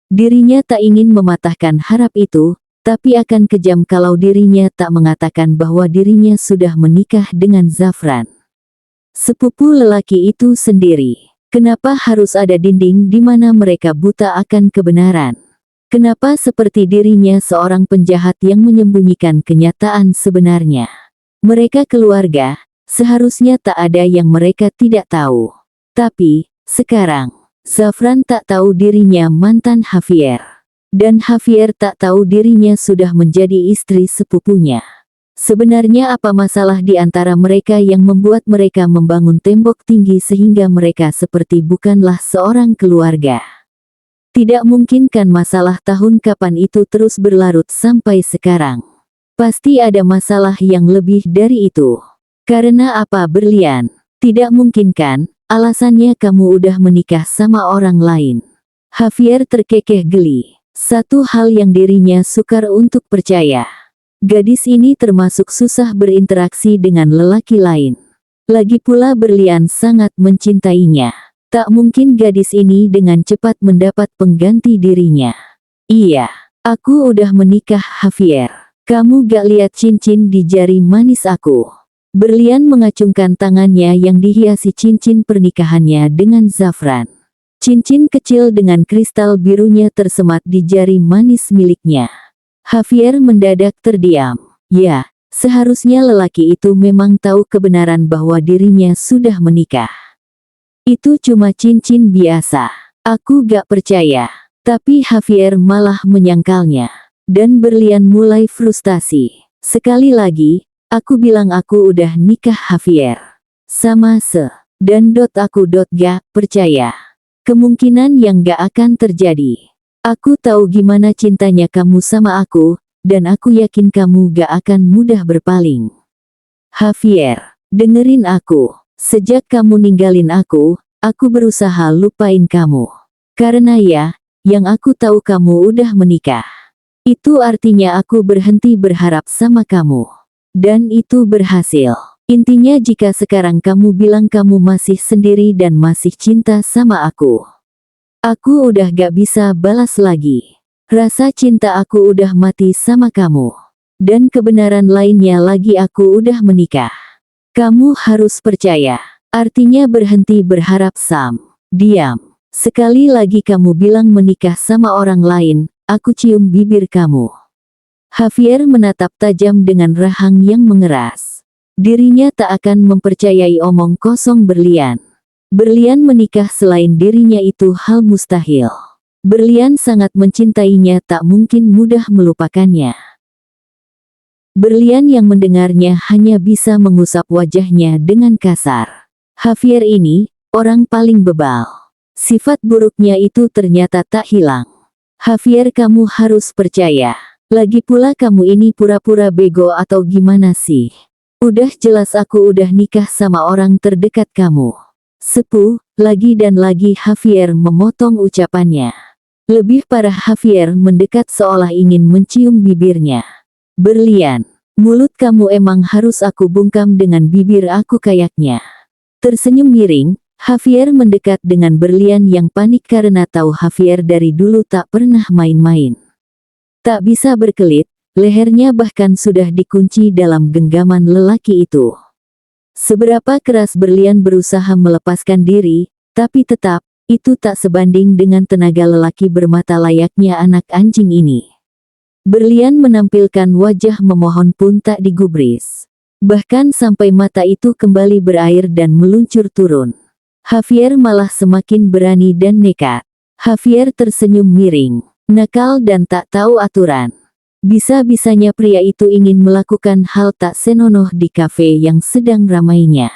Dirinya tak ingin mematahkan harap itu, tapi akan kejam kalau dirinya tak mengatakan bahwa dirinya sudah menikah dengan Zafran. Sepupu lelaki itu sendiri. Kenapa harus ada dinding di mana mereka buta akan kebenaran? Kenapa seperti dirinya seorang penjahat yang menyembunyikan kenyataan sebenarnya? Mereka keluarga, seharusnya tak ada yang mereka tidak tahu. Tapi, sekarang, Zafran tak tahu dirinya mantan Javier. Dan Javier tak tahu dirinya sudah menjadi istri sepupunya. Sebenarnya apa masalah di antara mereka yang membuat mereka membangun tembok tinggi sehingga mereka seperti bukanlah seorang keluarga? Tidak mungkin kan masalah tahun kapan itu terus berlarut sampai sekarang. Pasti ada masalah yang lebih dari itu. Karena apa Berlian? Tidak mungkin kan? alasannya kamu udah menikah sama orang lain. Javier terkekeh geli. Satu hal yang dirinya sukar untuk percaya. Gadis ini termasuk susah berinteraksi dengan lelaki lain. Lagi pula Berlian sangat mencintainya. Tak mungkin gadis ini dengan cepat mendapat pengganti dirinya. Iya, aku udah menikah Javier. Kamu gak lihat cincin di jari manis aku? Berlian mengacungkan tangannya yang dihiasi cincin pernikahannya dengan Zafran. Cincin kecil dengan kristal birunya tersemat di jari manis miliknya. Javier mendadak terdiam. Ya, seharusnya lelaki itu memang tahu kebenaran bahwa dirinya sudah menikah. Itu cuma cincin biasa. Aku gak percaya. Tapi Javier malah menyangkalnya. Dan Berlian mulai frustasi. Sekali lagi, aku bilang aku udah nikah Javier. Sama dan aku gak percaya. Kemungkinan yang gak akan terjadi. Aku tahu gimana cintanya kamu sama aku, dan aku yakin kamu gak akan mudah berpaling. Javier, dengerin aku. Sejak kamu ninggalin aku berusaha lupain kamu. Karena ya, yang aku tahu kamu udah menikah. Itu artinya aku berhenti berharap sama kamu. Dan itu berhasil. Intinya jika sekarang kamu bilang kamu masih sendiri dan masih cinta sama aku udah gak bisa balas lagi. Rasa cinta aku udah mati sama kamu. Dan kebenaran lainnya lagi aku udah menikah. Kamu harus percaya. Artinya berhenti berharap Sam. Diam. Sekali lagi kamu bilang menikah sama orang lain, aku cium bibir kamu. Javier menatap tajam dengan rahang yang mengeras. Dirinya tak akan mempercayai omong kosong Berlian. Berlian menikah selain dirinya itu hal mustahil. Berlian sangat mencintainya, tak mungkin mudah melupakannya. Berlian yang mendengarnya hanya bisa mengusap wajahnya dengan kasar. Javier ini, orang paling bebal. Sifat buruknya itu ternyata tak hilang. Javier, kamu harus percaya. Lagi pula kamu ini pura-pura bego atau gimana sih? Udah jelas aku udah nikah sama orang terdekat kamu. Sepuh, lagi dan lagi Javier memotong ucapannya. Lebih parah, Javier mendekat seolah ingin mencium bibirnya. Berlian, mulut kamu emang harus aku bungkam dengan bibir aku kayaknya. Tersenyum miring, Javier mendekat dengan Berlian yang panik karena tahu Javier dari dulu tak pernah main-main. Tak bisa berkelit. Lehernya bahkan sudah dikunci dalam genggaman lelaki itu. Seberapa keras Berlian berusaha melepaskan diri, tapi tetap, itu tak sebanding dengan tenaga lelaki bermata layaknya anak anjing ini. Berlian menampilkan wajah memohon pun tak digubris. Bahkan sampai mata itu kembali berair dan meluncur turun. Javier malah semakin berani dan nekat. Javier tersenyum miring, nakal dan tak tahu aturan. Bisa-bisanya pria itu ingin melakukan hal tak senonoh di kafe yang sedang ramainya.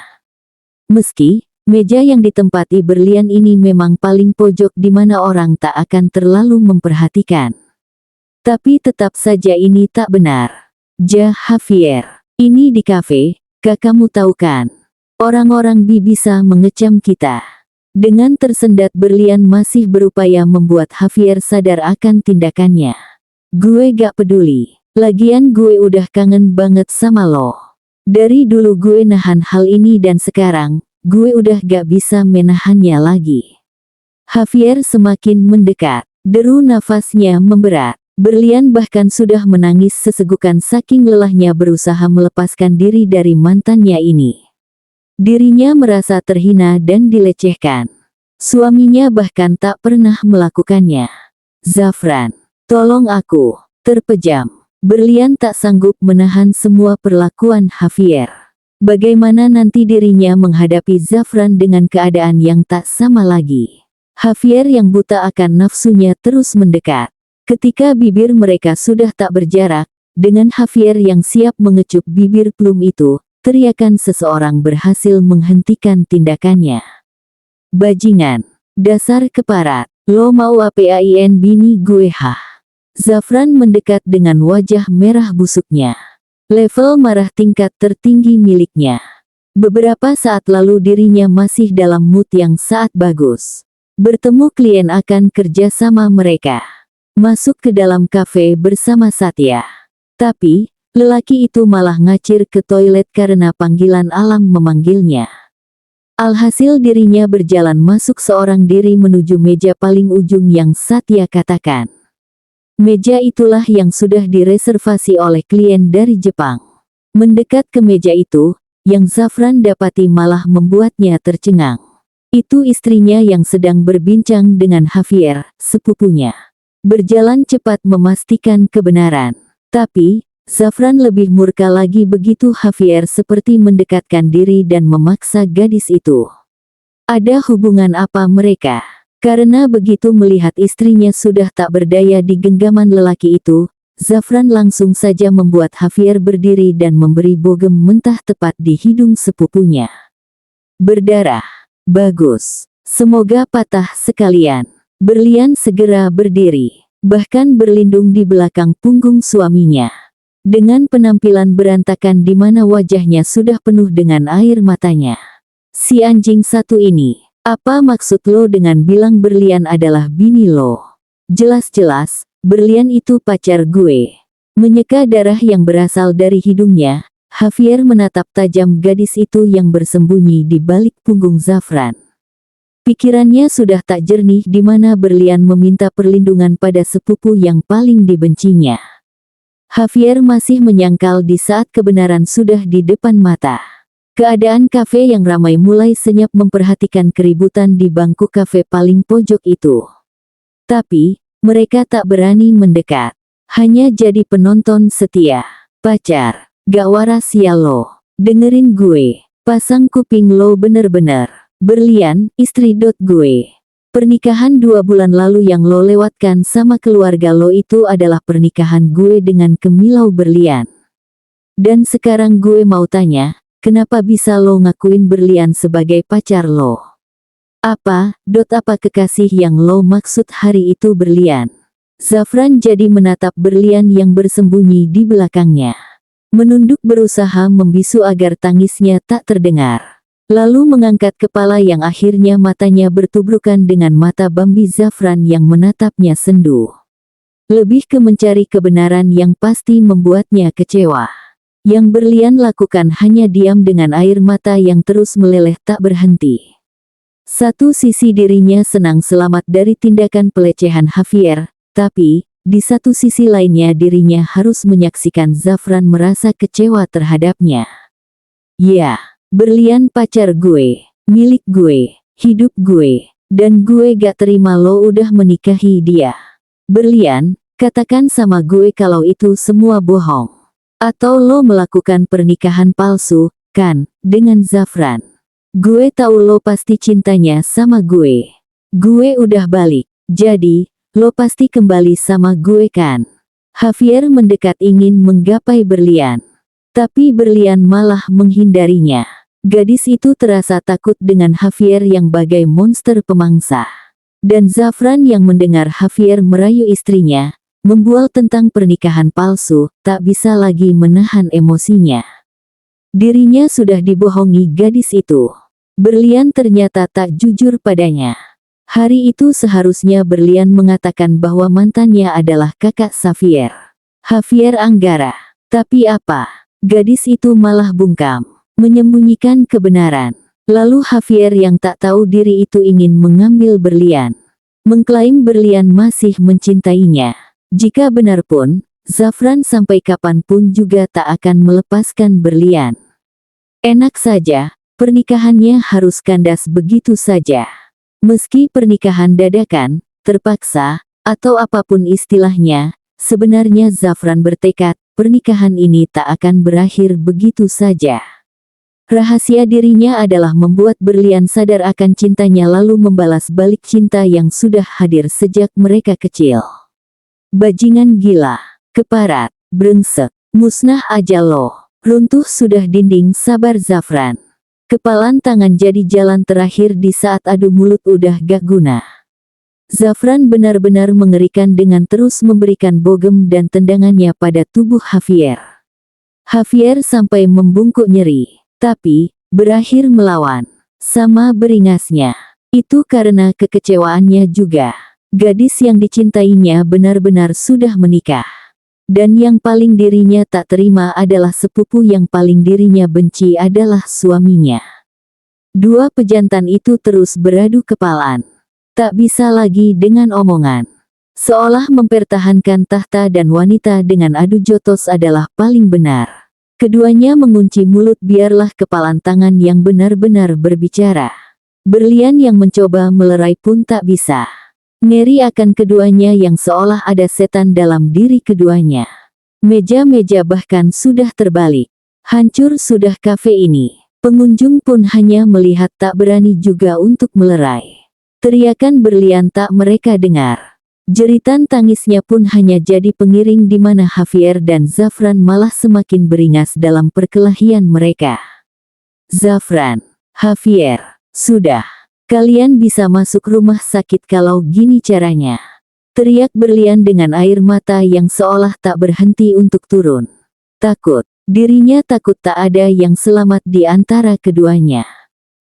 Meski, meja yang ditempati Berlian ini memang paling pojok di mana orang tak akan terlalu memperhatikan. Tapi tetap saja ini tak benar. Javier, ini di kafe, kamu tahu kan? Orang-orang bisa mengecam kita. Dengan tersendat Berlian masih berupaya membuat Javier sadar akan tindakannya. Gue gak peduli. Lagian gue udah kangen banget sama lo. Dari dulu gue nahan hal ini dan sekarang, gue udah gak bisa menahannya lagi. Javier semakin mendekat. Deru nafasnya memberat. Berlian bahkan sudah menangis sesegukan saking lelahnya berusaha melepaskan diri dari mantannya ini. Dirinya merasa terhina dan dilecehkan. Suaminya bahkan tak pernah melakukannya. Zafran. Tolong aku, terpejam. Berlian tak sanggup menahan semua perlakuan Javier. Bagaimana nanti dirinya menghadapi Zafran dengan keadaan yang tak sama lagi. Javier yang buta akan nafsunya terus mendekat. Ketika bibir mereka sudah tak berjarak, dengan Javier yang siap mengecup bibir Plum itu, teriakan seseorang berhasil menghentikan tindakannya. Bajingan, dasar keparat, lo mau apain bini gue hah? Zafran mendekat dengan wajah merah busuknya. Level marah tingkat tertinggi miliknya. Beberapa saat lalu dirinya masih dalam mood yang sangat bagus. Bertemu klien akan kerjasama mereka. Masuk ke dalam kafe bersama Satya. Tapi, lelaki itu malah ngacir ke toilet karena panggilan alam memanggilnya. Alhasil dirinya berjalan masuk seorang diri menuju meja paling ujung yang Satya katakan. Meja itulah yang sudah direservasi oleh klien dari Jepang. Mendekat ke meja itu, yang Zafran dapati malah membuatnya tercengang. Itu istrinya yang sedang berbincang dengan Javier, sepupunya. Berjalan cepat memastikan kebenaran. Tapi, Zafran lebih murka lagi begitu Javier seperti mendekatkan diri dan memaksa gadis itu. Ada hubungan apa mereka? Karena begitu melihat istrinya sudah tak berdaya di genggaman lelaki itu, Zafran langsung saja membuat Javier berdiri dan memberi bogem mentah tepat di hidung sepupunya. Berdarah. Bagus. Semoga patah sekalian. Berlian segera berdiri. Bahkan berlindung di belakang punggung suaminya. Dengan penampilan berantakan di mana wajahnya sudah penuh dengan air matanya. Si anjing satu ini. Apa maksud lo dengan bilang Berlian adalah bini lo? Jelas-jelas, Berlian itu pacar gue. Menyeka darah yang berasal dari hidungnya, Javier menatap tajam gadis itu yang bersembunyi di balik punggung Zafran. Pikirannya sudah tak jernih di mana Berlian meminta perlindungan pada sepupu yang paling dibencinya. Javier masih menyangkal di saat kebenaran sudah di depan mata. Keadaan kafe yang ramai mulai senyap memperhatikan keributan di bangku kafe paling pojok itu. Tapi, mereka tak berani mendekat. Hanya jadi penonton setia. Pacar, gak waras ya lo. Dengerin gue. Pasang kuping lo bener-bener. Berlian, istri gue. Pernikahan 2 bulan lalu yang lo lewatkan sama keluarga lo itu adalah pernikahan gue dengan Kemilau Berlian. Dan sekarang gue mau tanya, kenapa bisa lo ngakuin Berlian sebagai pacar lo? Apa kekasih yang lo maksud hari itu Berlian? Zafran jadi menatap Berlian yang bersembunyi di belakangnya. Menunduk berusaha membisu agar tangisnya tak terdengar. Lalu mengangkat kepala yang akhirnya matanya bertubrukan dengan mata Bambi Zafran yang menatapnya sendu. Lebih ke mencari kebenaran yang pasti membuatnya kecewa. Yang Berlian lakukan hanya diam dengan air mata yang terus meleleh tak berhenti. Satu sisi dirinya senang selamat dari tindakan pelecehan Javier, tapi, di satu sisi lainnya dirinya harus menyaksikan Zafran merasa kecewa terhadapnya. Ya, Berlian pacar gue, milik gue, hidup gue, dan gue gak terima lo udah menikahi dia. Berlian, katakan sama gue kalau itu semua bohong. Atau lo melakukan pernikahan palsu, kan, dengan Zafran. Gue tahu lo pasti cintanya sama gue. Gue udah balik, jadi, lo pasti kembali sama gue kan? Javier mendekat ingin menggapai Berlian. Tapi Berlian malah menghindarinya. Gadis itu terasa takut dengan Javier yang bagai monster pemangsa. Dan Zafran yang mendengar Javier merayu istrinya, membual tentang pernikahan palsu, tak bisa lagi menahan emosinya. Dirinya sudah dibohongi gadis itu. Berlian ternyata tak jujur padanya. Hari itu seharusnya Berlian mengatakan bahwa mantannya adalah kakak Javier, Javier Anggara. Tapi apa? Gadis itu malah bungkam, menyembunyikan kebenaran. Lalu Javier yang tak tahu diri itu ingin mengambil Berlian. Mengklaim Berlian masih mencintainya. Jika benar pun, Zafran sampai kapanpun juga tak akan melepaskan Berlian. Enak saja, pernikahannya harus kandas begitu saja. Meski pernikahan dadakan, terpaksa, atau apapun istilahnya, sebenarnya Zafran bertekad, pernikahan ini tak akan berakhir begitu saja. Rahasia dirinya adalah membuat Berlian sadar akan cintanya lalu membalas balik cinta yang sudah hadir sejak mereka kecil. Bajingan gila, keparat, brengsek, musnah aja lo. Runtuh sudah dinding sabar Zafran. Kepalan tangan jadi jalan terakhir di saat adu mulut udah gak guna. Zafran benar-benar mengerikan dengan terus memberikan bogem dan tendangannya pada tubuh Javier. Javier sampai membungkuk nyeri. Tapi, berakhir melawan. Sama beringasnya. Itu karena kekecewaannya juga. Gadis yang dicintainya benar-benar sudah menikah. Dan yang paling dirinya tak terima adalah sepupu yang paling dirinya benci adalah suaminya. Dua pejantan itu terus beradu kepalan. Tak bisa lagi dengan omongan. Seolah mempertahankan tahta dan wanita dengan adu jotos adalah paling benar. Keduanya mengunci mulut biarlah kepalan tangan yang benar-benar berbicara. Berlian yang mencoba melerai pun tak bisa. Ngeri akan keduanya yang seolah ada setan dalam diri keduanya. Meja-meja bahkan sudah terbalik. Hancur sudah kafe ini. Pengunjung pun hanya melihat tak berani juga untuk melerai. Teriakan berlian tak mereka dengar. Jeritan tangisnya pun hanya jadi pengiring di mana Javier dan Zafran malah semakin beringas dalam perkelahian mereka. Zafran, Javier, sudah. Kalian bisa masuk rumah sakit kalau gini caranya. Teriak berlian dengan air mata yang seolah tak berhenti untuk turun. Takut. Dirinya takut tak ada yang selamat di antara keduanya.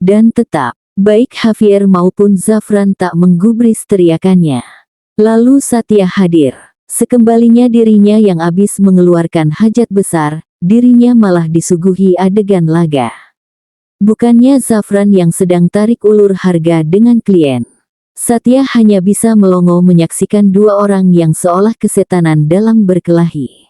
Dan tetap, baik Javier maupun Zafran tak menggubris teriakannya. Lalu Satya hadir. Sekembalinya dirinya yang habis mengeluarkan hajat besar, dirinya malah disuguhi adegan laga. Bukannya Zafran yang sedang tarik ulur harga dengan klien. Satya hanya bisa melongo menyaksikan dua orang yang seolah kesetanan dalam berkelahi.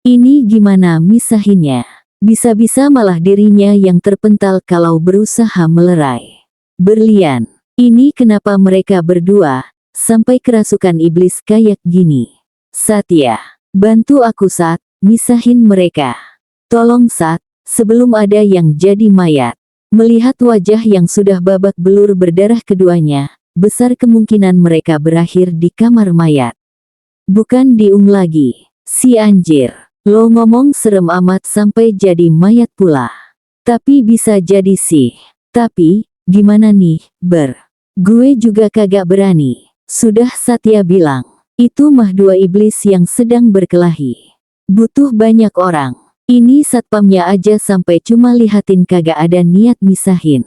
Ini gimana misahinnya? Bisa-bisa malah dirinya yang terpental kalau berusaha melerai. Berlian, ini kenapa mereka berdua, sampai kerasukan iblis kayak gini? Satya, bantu aku Sat, misahin mereka. Tolong Sat, sebelum ada yang jadi mayat. Melihat wajah yang sudah babak belur berdarah keduanya, besar kemungkinan mereka berakhir di kamar mayat. Bukan diung lagi, si anjir. Lo ngomong serem amat sampai jadi mayat pula. Tapi bisa jadi sih. Tapi, gimana nih, Gue juga kagak berani. Sudah Satya bilang. Itu mah dua iblis yang sedang berkelahi. Butuh banyak orang. Ini satpamnya aja sampai cuma lihatin kagak ada niat misahin.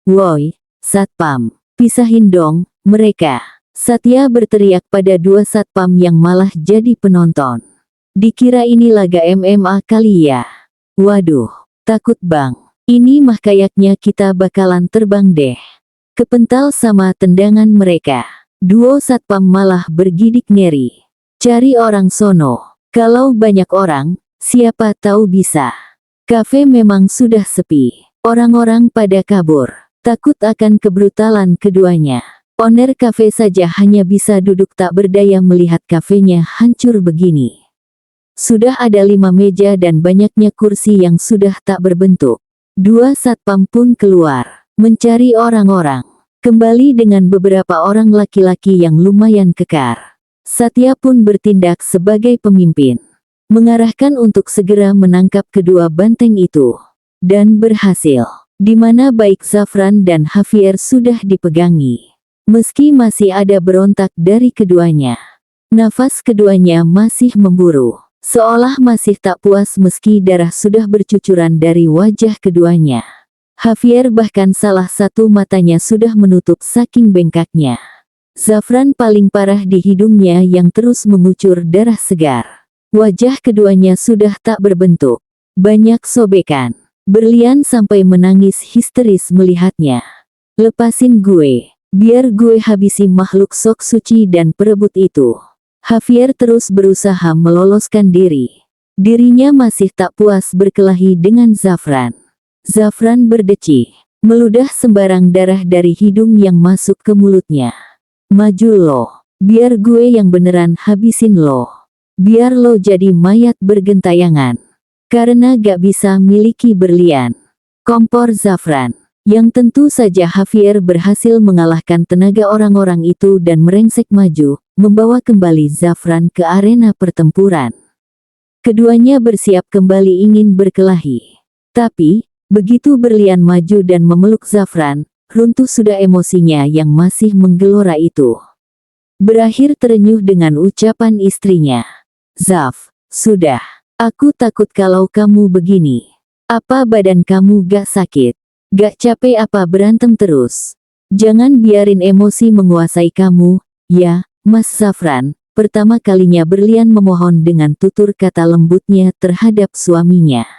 Woi, satpam, pisahin dong, mereka. Satya berteriak pada dua satpam yang malah jadi penonton. Dikira ini laga MMA kali ya? Waduh, takut bang. Ini mah kayaknya kita bakalan terbang deh. Kepental sama tendangan mereka. Duo satpam malah bergidik ngeri. Cari orang sono. Kalau banyak orang, siapa tahu bisa. Kafe memang sudah sepi. Orang-orang pada kabur. Takut akan kebrutalan keduanya. Owner kafe saja hanya bisa duduk tak berdaya melihat kafenya hancur begini. Sudah ada 5 meja dan banyaknya kursi yang sudah tak berbentuk. Dua satpam pun keluar, mencari orang-orang. Kembali dengan beberapa orang laki-laki yang lumayan kekar. Satya pun bertindak sebagai pemimpin. Mengarahkan untuk segera menangkap kedua banteng itu. Dan berhasil. Di mana baik Zafran dan Javier sudah dipegangi. Meski masih ada berontak dari keduanya. Nafas keduanya masih memburu. Seolah masih tak puas meski darah sudah bercucuran dari wajah keduanya. Javier bahkan salah satu matanya sudah menutup saking bengkaknya. Zafran paling parah di hidungnya yang terus mengucur darah segar. Wajah keduanya sudah tak berbentuk. Banyak sobekan. Berlian sampai menangis histeris melihatnya. Lepasin gue, biar gue habisi makhluk sok suci dan perebut itu. Javier terus berusaha meloloskan diri. Dirinya masih tak puas berkelahi dengan Zafran. Zafran berdecih, meludah sembarang darah dari hidung yang masuk ke mulutnya. Maju lo, biar gue yang beneran habisin lo. Biar lo jadi mayat bergentayangan. Karena gak bisa miliki berlian. Kompor Zafran. Yang tentu saja Javier berhasil mengalahkan tenaga orang-orang itu dan merengsek maju, membawa kembali Zafran ke arena pertempuran. Keduanya bersiap kembali ingin berkelahi. Tapi, begitu berlian maju dan memeluk Zafran, runtuh sudah emosinya yang masih menggelora itu. Berakhir terenyuh dengan ucapan istrinya. Zaf, sudah. Aku takut kalau kamu begini. Apa badan kamu gak sakit? Gak capek apa berantem terus? Jangan biarin emosi menguasai kamu, ya, Mas Zafran. Pertama kalinya Berlian memohon dengan tutur kata lembutnya terhadap suaminya.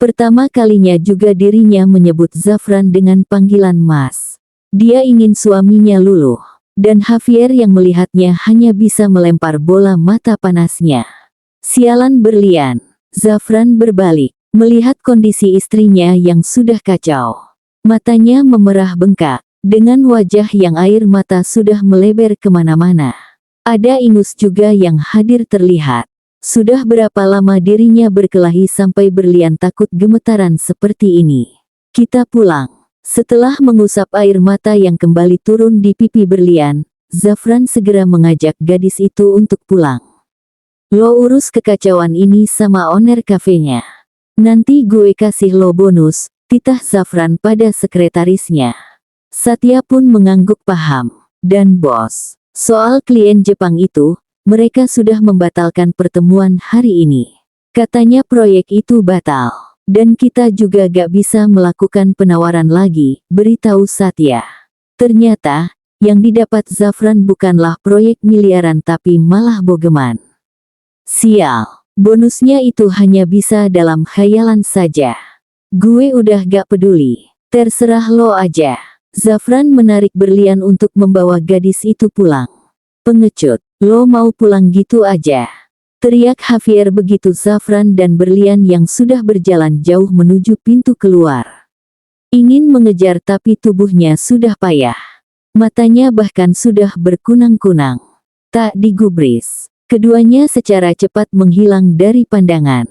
Pertama kalinya juga dirinya menyebut Zafran dengan panggilan Mas. Dia ingin suaminya luluh. Dan Javier yang melihatnya hanya bisa melempar bola mata panasnya. Sialan Berlian. Zafran berbalik, melihat kondisi istrinya yang sudah kacau. Matanya memerah bengkak, dengan wajah yang air mata sudah melebar kemana-mana. Ada ingus juga yang hadir terlihat. Sudah berapa lama dirinya berkelahi sampai Berlian takut gemetaran seperti ini. Kita pulang. Setelah mengusap air mata yang kembali turun di pipi Berlian, Zafran segera mengajak gadis itu untuk pulang. Lo urus kekacauan ini sama owner kafenya. Nanti gue kasih lo bonus, titah Zafran pada sekretarisnya. Satya pun mengangguk paham. Dan bos, soal klien Jepang itu, mereka sudah membatalkan pertemuan hari ini. Katanya proyek itu batal. Dan kita juga gak bisa melakukan penawaran lagi, beritahu Satya. Ternyata, yang didapat Zafran bukanlah proyek miliaran tapi malah bogeman. Sial, bonusnya itu hanya bisa dalam khayalan saja. Gue udah gak peduli, terserah lo aja. Zafran menarik Berlian untuk membawa gadis itu pulang. Pengecut, lo mau pulang gitu aja? Teriak Javier begitu Zafran dan Berlian yang sudah berjalan jauh menuju pintu keluar. Ingin mengejar tapi tubuhnya sudah payah. Matanya bahkan sudah berkunang-kunang. Tak digubris. Keduanya secara cepat menghilang dari pandangan.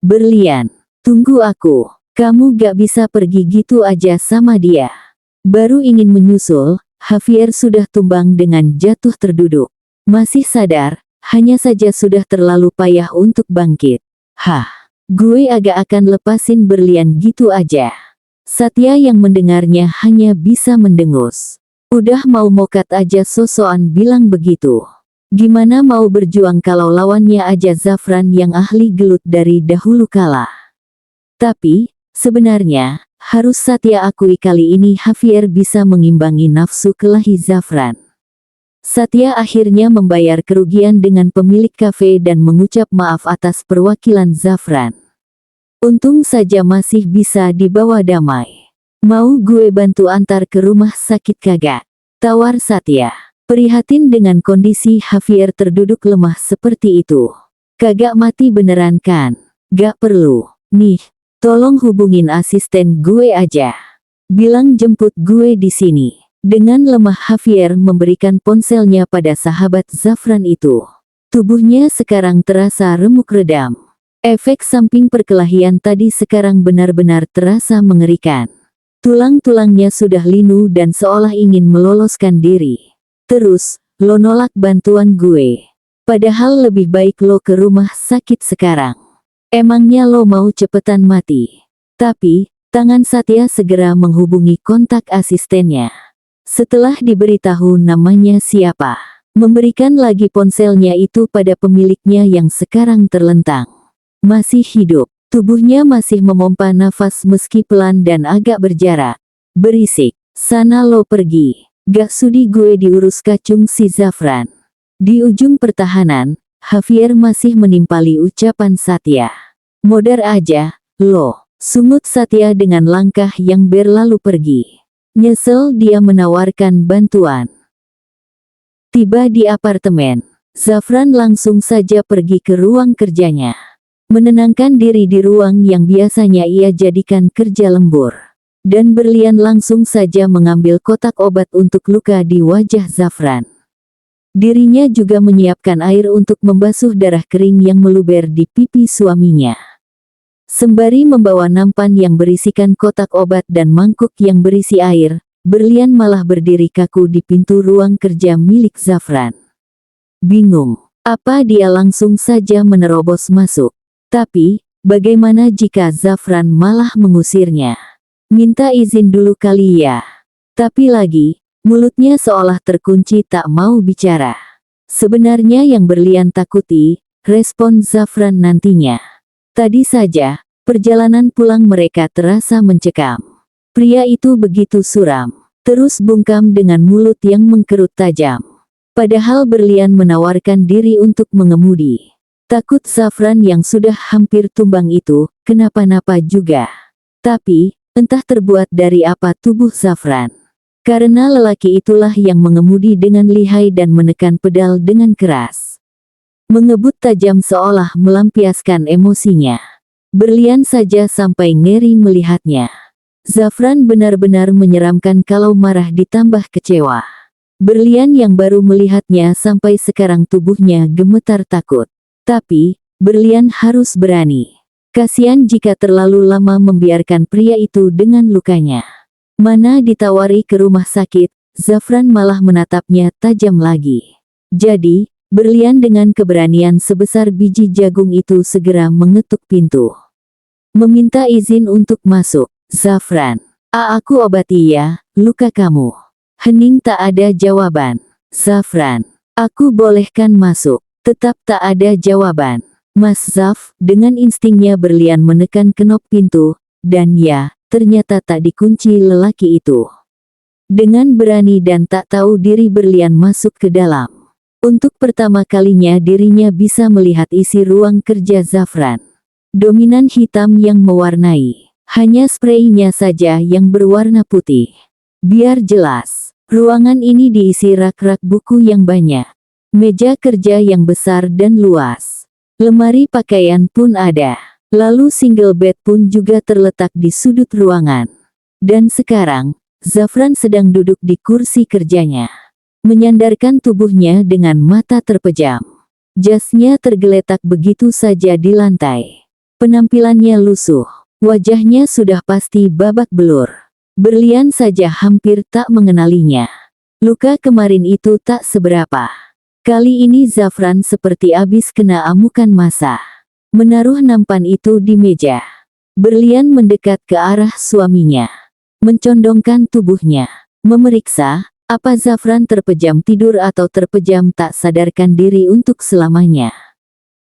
Berlian, tunggu aku. Kamu gak bisa pergi gitu aja sama dia. Baru ingin menyusul, Javier sudah tumbang dengan jatuh terduduk. Masih sadar, hanya saja sudah terlalu payah untuk bangkit. Hah, gue agak akan lepasin Berlian gitu aja. Satya yang mendengarnya hanya bisa mendengus. Udah mau mokat aja sosokan bilang begitu. Gimana mau berjuang kalau lawannya aja Zafran yang ahli gelut dari dahulu kala. Tapi, sebenarnya, harus Satya akui kali ini Javier bisa mengimbangi nafsu kelahi Zafran. Satya akhirnya membayar kerugian dengan pemilik kafe dan mengucap maaf atas perwakilan Zafran. Untung saja masih bisa dibawa damai. Mau gue bantu antar ke rumah sakit kagak? Tawar Satya. Prihatin dengan kondisi Javier terduduk lemah seperti itu. Kagak mati beneran kan? Gak perlu. Nih, tolong hubungin asisten gue aja. Bilang jemput gue di sini. Dengan lemah Javier memberikan ponselnya pada sahabat Zafran itu. Tubuhnya sekarang terasa remuk redam. Efek samping perkelahian tadi sekarang benar-benar terasa mengerikan. Tulang-tulangnya sudah linu dan seolah ingin meloloskan diri. Terus, lo nolak bantuan gue. Padahal lebih baik lo ke rumah sakit sekarang. Emangnya lo mau cepetan mati? Tapi, tangan Satya segera menghubungi kontak asistennya. Setelah diberitahu namanya siapa, memberikan lagi ponselnya itu pada pemiliknya yang sekarang terlentang. Masih hidup, tubuhnya masih memompa nafas meski pelan dan agak berjarak. Berisik, sana lo pergi. Gak sudi gue diurus kacung si Zafran. Di ujung pertahanan, Javier masih menimpali ucapan Satya. Modar aja, lo. Sungut Satya dengan langkah yang berlalu pergi. Nyesel dia menawarkan bantuan. Tiba di apartemen, Zafran langsung saja pergi ke ruang kerjanya. Menenangkan diri di ruang yang biasanya ia jadikan kerja lembur. Dan Berlian langsung saja mengambil kotak obat untuk luka di wajah Zafran. Dirinya juga menyiapkan air untuk membasuh darah kering yang meluber di pipi suaminya. Sembari membawa nampan yang berisikan kotak obat dan mangkuk yang berisi air, Berlian malah berdiri kaku di pintu ruang kerja milik Zafran. Bingung, apa dia langsung saja menerobos masuk? Tapi, bagaimana jika Zafran malah mengusirnya? Minta izin dulu kali ya. Tapi lagi, mulutnya seolah terkunci tak mau bicara. Sebenarnya yang Berlian takuti, respon Zafran nantinya. Tadi saja, perjalanan pulang mereka terasa mencekam. Pria itu begitu suram, terus bungkam dengan mulut yang mengkerut tajam. Padahal berlian menawarkan diri untuk mengemudi. Takut Zafran yang sudah hampir tumbang itu, kenapa-napa juga. Tapi, entah terbuat dari apa tubuh Zafran. Karena lelaki itulah yang mengemudi dengan lihai dan menekan pedal dengan keras. Mengebut tajam seolah melampiaskan emosinya. Berlian saja sampai ngeri melihatnya. Zafran benar-benar menyeramkan kalau marah ditambah kecewa. Berlian yang baru melihatnya sampai sekarang tubuhnya gemetar takut. Tapi, berlian harus berani. Kasihan jika terlalu lama membiarkan pria itu dengan lukanya. Mana ditawari ke rumah sakit, Zafran malah menatapnya tajam lagi. Jadi, berlian dengan keberanian sebesar biji jagung itu segera mengetuk pintu. Meminta izin untuk masuk. Zafran, aku obati ya, luka kamu. Hening tak ada jawaban. Zafran, aku bolehkan masuk. Tetap tak ada jawaban. Mas Zaf, dengan instingnya berlian menekan kenop pintu, dan ya, ternyata tak dikunci lelaki itu. Dengan berani dan tak tahu diri berlian masuk ke dalam. Untuk pertama kalinya dirinya bisa melihat isi ruang kerja Zafran. Dominan hitam yang mewarnai. Hanya spraynya saja yang berwarna putih. Biar jelas, ruangan ini diisi rak-rak buku yang banyak. Meja kerja yang besar dan luas. Lemari pakaian pun ada. Lalu single bed pun juga terletak di sudut ruangan. Dan sekarang, Zafran sedang duduk di kursi kerjanya. Menyandarkan tubuhnya dengan mata terpejam. Jasnya tergeletak begitu saja di lantai. Penampilannya lusuh. Wajahnya sudah pasti babak belur. Berlian saja hampir tak mengenalinya. Luka kemarin itu tak seberapa. Kali ini Zafran seperti abis kena amukan massa. Menaruh nampan itu di meja. Berlian mendekat ke arah suaminya. Mencondongkan tubuhnya. Memeriksa, apa Zafran terpejam tidur atau terpejam tak sadarkan diri untuk selamanya.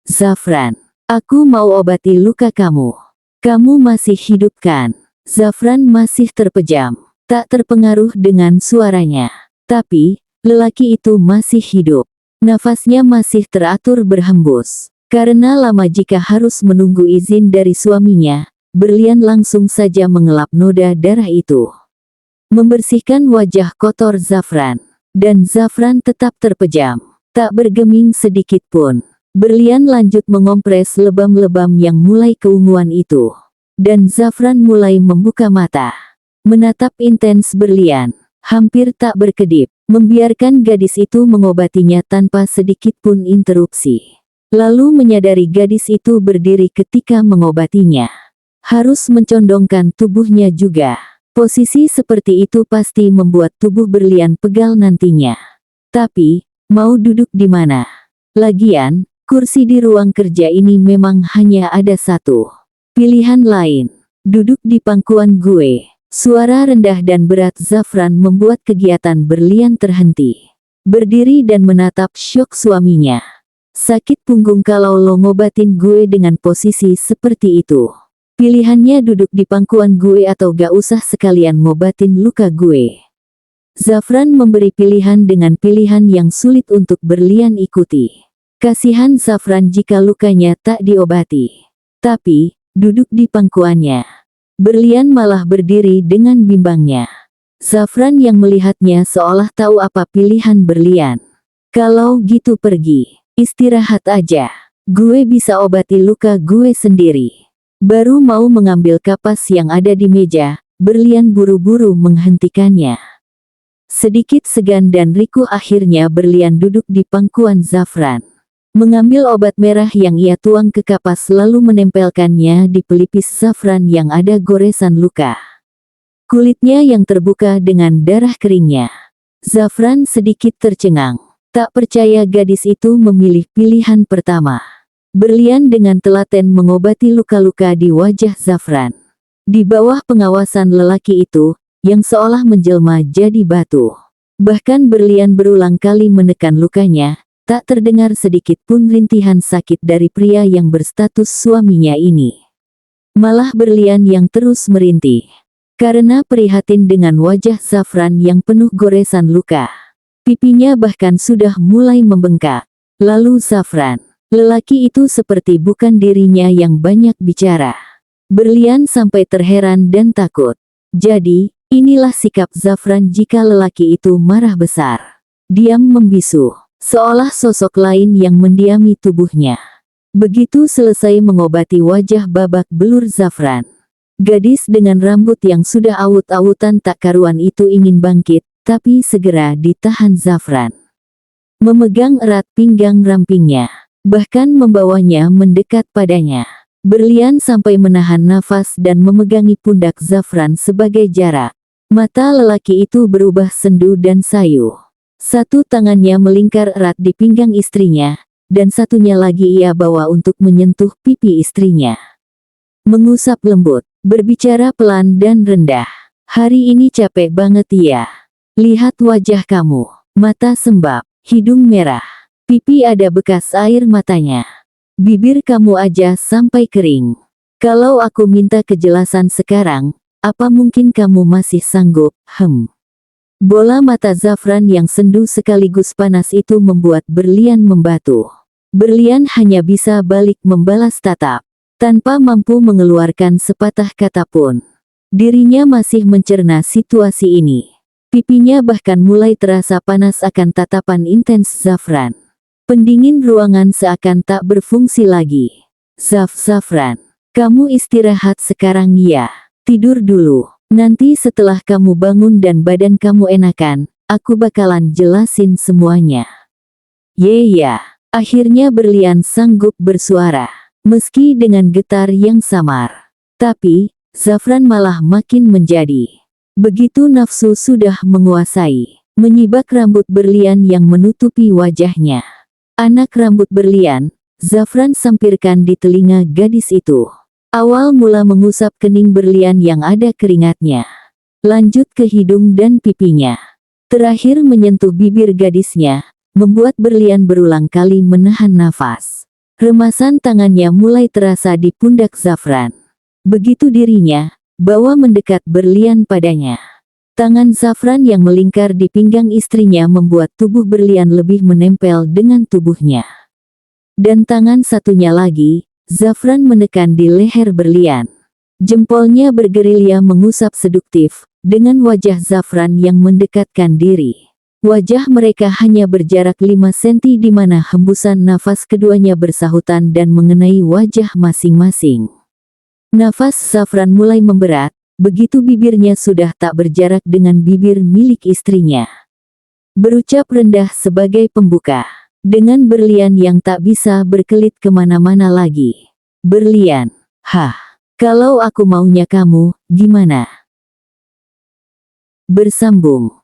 Zafran, aku mau obati luka kamu. Kamu masih hidup kan? Zafran masih terpejam, tak terpengaruh dengan suaranya. Tapi, lelaki itu masih hidup. Nafasnya masih teratur berhembus. Karena lama jika harus menunggu izin dari suaminya, berlian langsung saja mengelap noda darah itu. Membersihkan wajah kotor Zafran. Dan Zafran tetap terpejam. Tak bergeming sedikit pun. Berlian lanjut mengompres lebam-lebam yang mulai keunguan itu. Dan Zafran mulai membuka mata. Menatap intens berlian. Hampir tak berkedip. Membiarkan gadis itu mengobatinya tanpa sedikit pun interupsi. Lalu menyadari gadis itu berdiri ketika mengobatinya. Harus mencondongkan tubuhnya juga. Posisi seperti itu pasti membuat tubuh berlian pegal nantinya. Tapi, mau duduk di mana? Lagian, kursi di ruang kerja ini memang hanya ada satu. Pilihan lain, duduk di pangkuan gue. Suara rendah dan berat Zafran membuat kegiatan berlian terhenti. Berdiri dan menatap syok suaminya. Sakit punggung kalau lo ngobatin gue dengan posisi seperti itu. Pilihannya duduk di pangkuan gue atau gak usah sekalian ngobatin luka gue. Zafran memberi pilihan dengan pilihan yang sulit untuk berlian ikuti. Kasihan Zafran jika lukanya tak diobati. Tapi, duduk di pangkuannya. Berlian malah berdiri dengan bimbangnya. Zafran yang melihatnya seolah tahu apa pilihan berlian. Kalau gitu pergi, istirahat aja. Gue bisa obati luka gue sendiri. Baru mau mengambil kapas yang ada di meja, berlian buru-buru menghentikannya. Sedikit segan dan riku akhirnya berlian duduk di pangkuan Zafran. Mengambil obat merah yang ia tuang ke kapas lalu menempelkannya di pelipis Zafran yang ada goresan luka. Kulitnya yang terbuka dengan darah keringnya. Zafran sedikit tercengang. Tak percaya gadis itu memilih pilihan pertama. Berlian dengan telaten mengobati luka-luka di wajah Zafran. Di bawah pengawasan lelaki itu, yang seolah menjelma jadi batu. Bahkan berlian berulang kali menekan lukanya. Tak terdengar sedikit pun rintihan sakit dari pria yang berstatus suaminya ini. Malah berlian yang terus merintih. karena prihatin dengan wajah Zafran yang penuh goresan luka. Pipinya bahkan sudah mulai membengkak. Lalu Zafran, lelaki itu seperti bukan dirinya yang banyak bicara. Berlian sampai terheran dan takut. Jadi, inilah sikap Zafran jika lelaki itu marah besar. Diam membisu, seolah sosok lain yang mendiami tubuhnya. Begitu selesai mengobati wajah babak belur Zafran, gadis dengan rambut yang sudah awut-awutan tak karuan itu ingin bangkit, tapi segera ditahan Zafran. Memegang erat pinggang rampingnya, bahkan membawanya mendekat padanya. Berlian sampai menahan nafas dan memegangi pundak Zafran sebagai jarak. Mata lelaki itu berubah sendu dan sayu. Satu tangannya melingkar erat di pinggang istrinya, dan satunya lagi ia bawa untuk menyentuh pipi istrinya. Mengusap lembut, berbicara pelan dan rendah. Hari ini capek banget ya. Lihat wajah kamu, mata sembab, hidung merah, pipi ada bekas air matanya. Bibir kamu aja sampai kering. Kalau aku minta kejelasan sekarang, apa mungkin kamu masih sanggup? Bola mata Zafran yang sendu sekaligus panas itu membuat Berlian membatu. Berlian hanya bisa balik membalas tatap, tanpa mampu mengeluarkan sepatah kata pun. Dirinya masih mencerna situasi ini. Pipinya bahkan mulai terasa panas akan tatapan intens Zafran. Pendingin ruangan seakan tak berfungsi lagi. Zafran, kamu istirahat sekarang ya. Tidur dulu. Nanti setelah kamu bangun dan badan kamu enakan, aku bakalan jelasin semuanya. Ya. Akhirnya Berlian sanggup bersuara, meski dengan getar yang samar. Tapi, Zafran malah makin menjadi. Begitu nafsu sudah menguasai, menyibak rambut Berlian yang menutupi wajahnya. Anak rambut Berlian, Zafran sampirkan di telinga gadis itu. Awal mula mengusap kening Berlian yang ada keringatnya. Lanjut ke hidung dan pipinya. Terakhir menyentuh bibir gadisnya, membuat Berlian berulang kali menahan nafas. Remasan tangannya mulai terasa di pundak Zafran. Begitu dirinya bawa mendekat Berlian padanya. Tangan Zafran yang melingkar di pinggang istrinya membuat tubuh Berlian lebih menempel dengan tubuhnya. Dan tangan satunya lagi, Zafran menekan di leher Berlian. Jempolnya bergerilya mengusap seduktif, dengan wajah Zafran yang mendekatkan diri. Wajah mereka hanya berjarak 5 senti di mana hembusan nafas keduanya bersahutan dan mengenai wajah masing-masing. Nafas Zafran mulai memberat, begitu bibirnya sudah tak berjarak dengan bibir milik istrinya. Berucap rendah sebagai pembuka, dengan Berlian yang tak bisa berkelit kemana-mana lagi. Berlian, kalau aku maunya kamu, gimana? Bersambung.